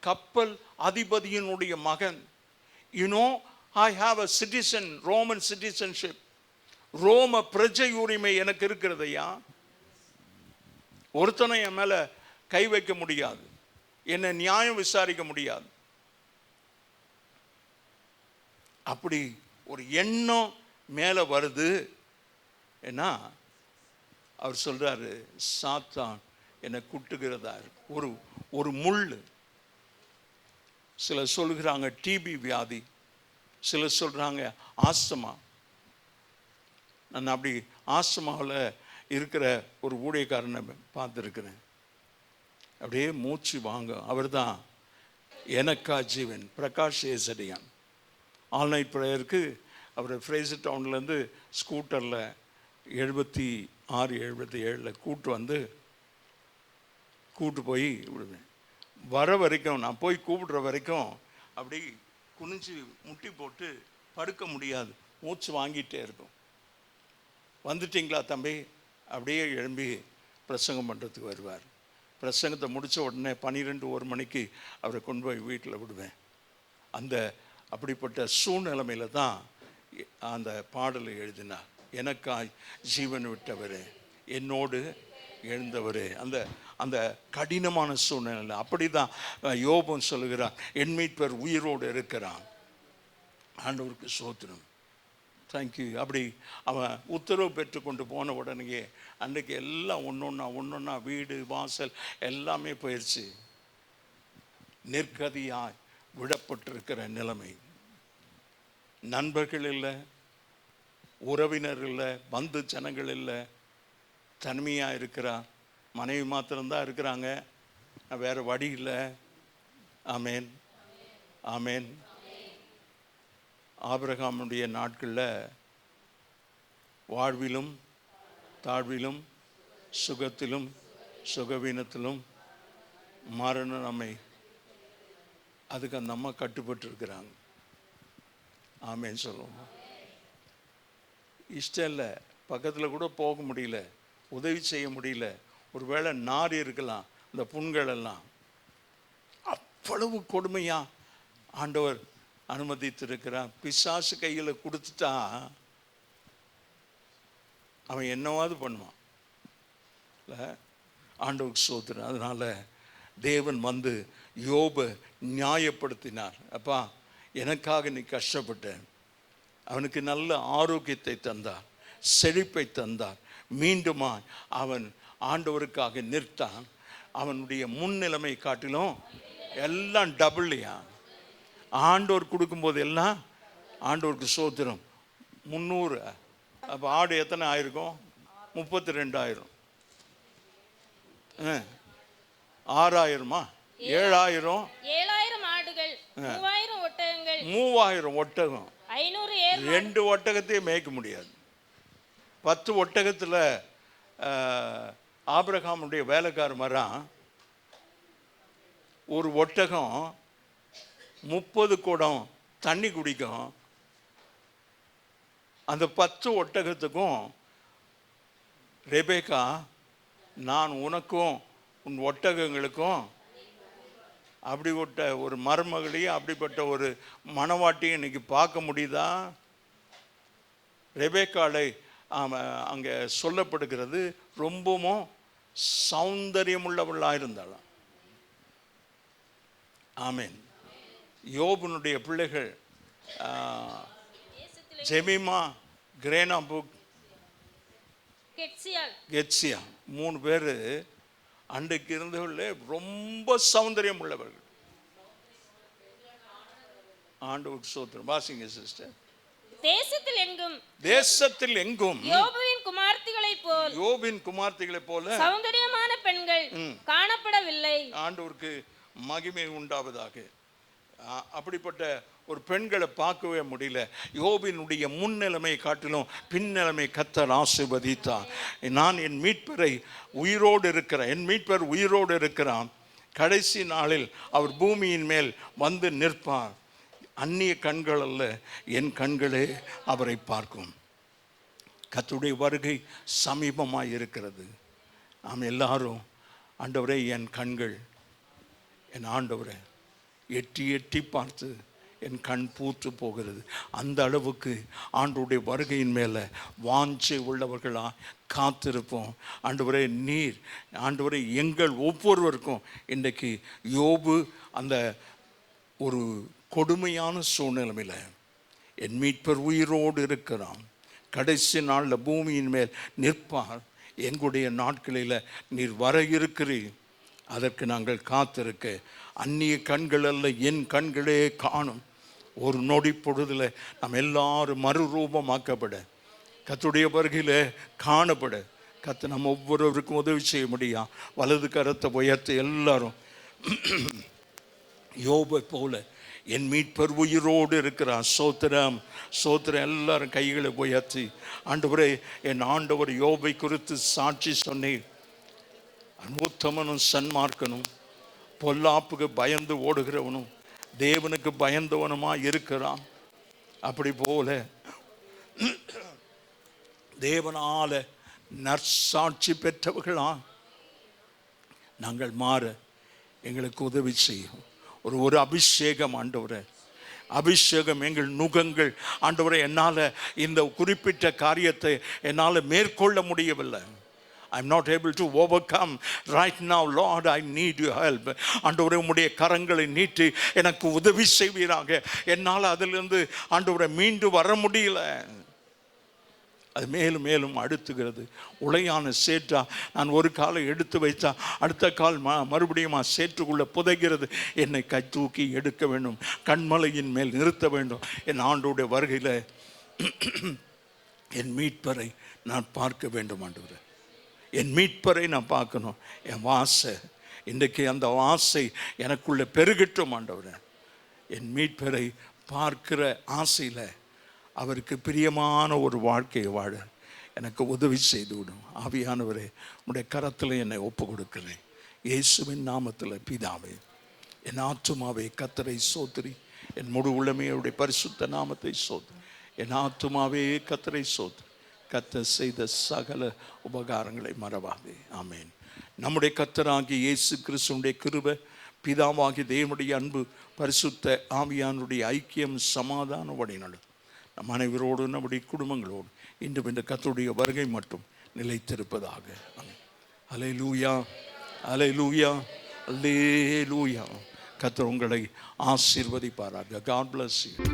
கப்பல் அதிபதியினுடைய மகன். You know I have a citizen, Roman citizenship. ரோம பிரஜை உரிமை எனக்கு இருக்கிறது ஐயா. ஒருத்தனை என் மேல கை வைக்க முடியாது, என்னை நியாயம் விசாரிக்க முடியாது. அப்படி ஒரு எண்ணம் மேல வருது. ஏன்னா அவர் சொல்றாரு, சாத்தான் என்னை குட்டுகிறதா இருக்கு. ஒரு முள். சிலர் சொல்கிறாங்க டிபி வியாதி, சிலர் சொல்றாங்க ஆஸ்துமா. நான் அப்படி ஆஸ்துமாவில் இருக்கிற ஒரு ஊழியக்காரனை பார்த்துருக்கிறேன். அப்படியே மூச்சு வாங்க. அவர் தான் எனக்கா ஜீவன் பிரகாஷ் ஏசடியான். ஆல் நைட் ப்ரேயருக்கு அவர் ஃப்ரேசர் டவுன்லேருந்து ஸ்கூட்டரில் 76-77 கூட்டு போய் விடுவேன். வர வரைக்கும், நான் போய் கூப்பிடுற வரைக்கும் அப்படி குனிஞ்சு முட்டி போட்டு படுக்க முடியாது, மூச்சு வாங்கிட்டே இருக்கும். வந்துட்டிங்களா தம்பி? அப்படியே எழும்பி பிரசங்கம் பண்ணுறதுக்கு வருவார். பிரசங்கத்தை முடித்த உடனே 12-1 மணிக்கு அவரை கொண்டு போய் வீட்டில் விடுவேன். அப்படிப்பட்ட சூழ்நிலைமையில தான் அந்த பாடலை எழுதினார். எனக்காய் ஜீவன் விட்டவரே, என்னோடு எழுந்தவரே. அந்த கடினமான சூழ்நிலை. அப்படி தான் யோபும் சொல்லுகிறான், என் மீட்பர் உயிரோடு இருக்கிறான். ஆண்டவருக்கு ஸ்தோத்திரம், தேங்க்யூ. அப்படி அவன் உத்தரவு பெற்று கொண்டு போன உடனேயே அன்றைக்கு எல்லாம் ஒன்றொன்னா வீடு வாசல் எல்லாமே போயிடுச்சு. நிற்கதியாய் விடப்பட்டிருக்கிற நிலைமை. நண்பர்கள் இல்லை, உறவினர் இல்லை, பந்து ஜனங்கள் இல்லை, தனிமையாக இருக்கிறார். மனைவி மாத்திரம்தான் இருக்கிறாங்க, வேறு வழி இல்லை. ஆமேன், ஆமேன். ஆபிரகாமுடைய நாட்களில் வாழ்விலும் தாழ்விலும் சுகத்திலும் சுகவீனத்திலும் மரண நம்மை அதுக்கு அந்த அம்மா கட்டுப்பட்டு இருக்கிறாங்க. ஆமேன்னு சொல்லுவோம். இஷ்டம் இல்லை, பக்கத்தில் கூட போக முடியல, உதவி செய்ய முடியல. ஒரு வேளை நாரி இருக்கலாம் இந்த புண்கள் எல்லாம். அவ்வளவு கொடுமையாக ஆண்டவர் அனுமதித்திருக்கிறான். பிசாசு கையில் கொடுத்துட்டா அவன் என்னவாது பண்ணுவான் இல்லை? ஆண்டவருக்கு ஸ்தோத்திரம். அதனால் தேவன் வந்து யோபை நியாயப்படுத்தினார். அப்பா, எனக்காக நீ கஷ்டப்பட்ட. அவனுக்கு நல்ல ஆரோக்கியத்தை தந்தார், செழிப்பை தந்தார். மீண்டுமா அவன் ஆண்டவருக்காக நிற்தான். அவனுடைய முன்னிலைமை காட்டிலும் எல்லாம் டபுள்லையா. ஆண்டவர் கொடுக்கும்போது எல்லாம் ஆண்டவருக்கு ஸ்தோத்திரம். 300. அப்போ ஆடு எத்தனை ஆயிருக்கும்? 32,000. 6,000மா? 7,000. 7,000 ஆடுகள், 3,000 ஒட்டகங்கள். 3,000 ஒட்டகம். 500 ஏர். 2 ஒட்டகத்தையும் மேய்க்க முடியாது. 10 ஒட்டகத்தில் ஆபிரகாமுடைய வேலைக்கார மரம் ஒரு ஒட்டகம் 30 குடம் தண்ணி குடிக்கும். அந்த 10 ஒட்டகத்துக்கும் ரெபேக்கா, நான் உனக்கும் உன் ஒட்டகங்களுக்கும் அப்படிப்பட்ட ஒரு மருமகளையும் அப்படிப்பட்ட ஒரு மணவாட்டியும் இன்னைக்கு பார்க்க முடியுதா? ரெபேக்காளை அங்கே சொல்லப்படுகிறது ரொம்பவும் சௌந்தரியமுள்ளவளாக இருந்தாளாம். ஆமேன். யோபுனுடைய பிள்ளைகள் ஜெமிமா, கிரேனா புக், கெட்சியா 3 பேர் அன்றைக்கு இருந்தவர்களே ரொம்ப சௌந்தரியம் உள்ளவர்கள். ஆண்டவருக்கு ஸ்தோத்திரம். வாசிங்க சிஸ்டர். தேசத்தில் எங்கும் தேசத்தில் எங்கும் யோபுவின் குமார்த்திகளைப் போல் யோபின் குமார்த்திகளைப் போல சௌந்தரியமான பெண்கள் காணப்படவில்லை. ஆண்டவருக்கு மகிமை உண்டாவதாக. அப்படிப்பட்ட ஒரு பெண்களை பார்க்கவே முடியல. யோபினுடைய முன்னிலைமை காட்டிலும் பின்னிலைமை கர்த்தர் ஆசீர்வதித்தார். நான் என் மீட்பரை உயிரோடு இருக்கிறேன், என் மீட்பர் உயிரோடு இருக்கிறான். கடைசி நாளில் அவர் பூமியின் மேல் வந்து நிற்பார். அந்நிய கண்கள் அல்ல, என் கண்களே அவரை பார்க்கும். கர்த்தருடைய வருகை சமீபமாக இருக்கிறது. நாம் எல்லாரும் ஆண்டவரே என் கண்கள், என் ஆண்டவரே எட்டி எட்டி பார்த்து என் கண் பூத்து போகிறது. அந்த அளவுக்கு ஆண்டவருடைய வருகையின் மேலே வாஞ்சை உள்ளவர்களாக காத்திருப்போம். ஆண்டவரே நீர், ஆண்டவரே எங்கள் ஒவ்வொருவருக்கும் இன்றைக்கு யோபு அந்த ஒரு கொடுமையான சூழ்நிலையில் என் மீட்பர் உயிரோடு இருக்கிறான், கடைசி நாளில் பூமியின் மேல் நிற்பார், எங்களுடைய நாட்களில் நீர் வர இருக்கிறீர், அதற்கு நாங்கள் காத்திருக்க அந்நிய கண்கள் அல்ல என் கண்களே காணும். ஒரு நொடி பொழுதில் நாம் எல்லாரும் மறுரூபமாக்கப்பட கர்த்தருடைய வருகையில் காணப்பட கர்த்தர் நம்ம ஒவ்வொருவருக்கும் உதவி செய்ய முடியும். வலது கரத்தை உயர்த்தி எல்லாரும் யோபை போல என் மீட்பர் உயிரோடு இருக்கிறான், சோத்திரம் சோத்திரம். எல்லாரும் கைகளை உயர்த்தி ஆண்டவரே, என் ஆண்டவர் யோபை குறித்து சாட்சி சொன்னேன், உத்தமனும் சன்மார்க்கனும் பொல்லாப்புக்கு பயந்து ஓடுகிறவனும் தேவனுக்கு பயந்தவனுமா இருக்கிறான். அப்படி போல தேவனால நற்சாட்சி பெற்றவர்களா நாங்கள் மாற எங்களுக்கு உதவி செய்யும். ஒரு அபிஷேகம் ஆண்டவரே, அபிஷேகம் எங்கள் நுகங்கள் ஆண்டவரே. என்னால் இந்த குறிப்பிட்ட காரியத்தை என்னால் மேற்கொள்ள முடியவில்லை. I'm not able to overcome right now, Lord, I need your help. ஆண்டவரே உம்முடைய கரங்களை நீட்டி எனக்கு உதவி செய்வீராக. என்னால் அதிலிருந்து ஆண்டவரே மீண்டு வர முடியல. அது மேலும் மேலும் அடுத்துகிறது. உளையான சேற்றா நான் ஒரு காலை எடுத்து வைத்தா அடுத்த கால் மறுபடியும் சேற்றுக்குள்ளே புதைகிறது. என்னை கை தூக்கி எடுக்க வேண்டும், கண்மலையின் மேல் நிறுத்த வேண்டும். என் ஆண்டவருடைய வருகையில் என் மீட்பரை நான் பார்க்க வேண்டும் ஆண்டவரே, என் மீட்பரை நான் பார்க்கணும். என் ஆசை இன்றைக்கு அந்த ஆசை எனக்குள்ளே பெருகட்டும் ஆண்டவரே. என் மீட்பரை பார்க்கிற ஆசையில் அவருக்கு பிரியமான ஒரு வாழ்க்கையை வாழ எனக்கு உதவி செய்து விடும். ஆவியானவரே உடைய கரத்தில் என்னை ஒப்பு கொடுக்கிறேன். இயேசுவின் நாமத்தில் பிதாவே. என் ஆத்துமாவே கர்த்தரை சோத்திரி, என் முழு உள்ளமையுடைய பரிசுத்த நாமத்தை சோத்திரி. என் ஆத்துமாவே கர்த்தரை சோத்திரி, கர்த்தர் செய்த சகல உபகாரங்களை மறவாதே. ஆமேன். நம்முடைய கர்த்தராகிய இயேசு கிறிஸ்துவினுடைய கிருபை, பிதாவாகிய தேவனுடைய அன்பு, பரிசுத்த ஆவியானுடைய ஐக்கியம், சமாதான வழிநடத்தும் நம் அனைவரோடு நம்முடைய குடும்பங்களோடு இன்றும் இந்த கர்த்தருடைய வருகை மட்டும் நிலைத்திருப்பதாக. ஆமென். அல்லேலூயா, அல்லேலூயா, அல்லேலூயா. கர்த்தர் உங்களை ஆசீர்வதிப்பாராக. God bless you.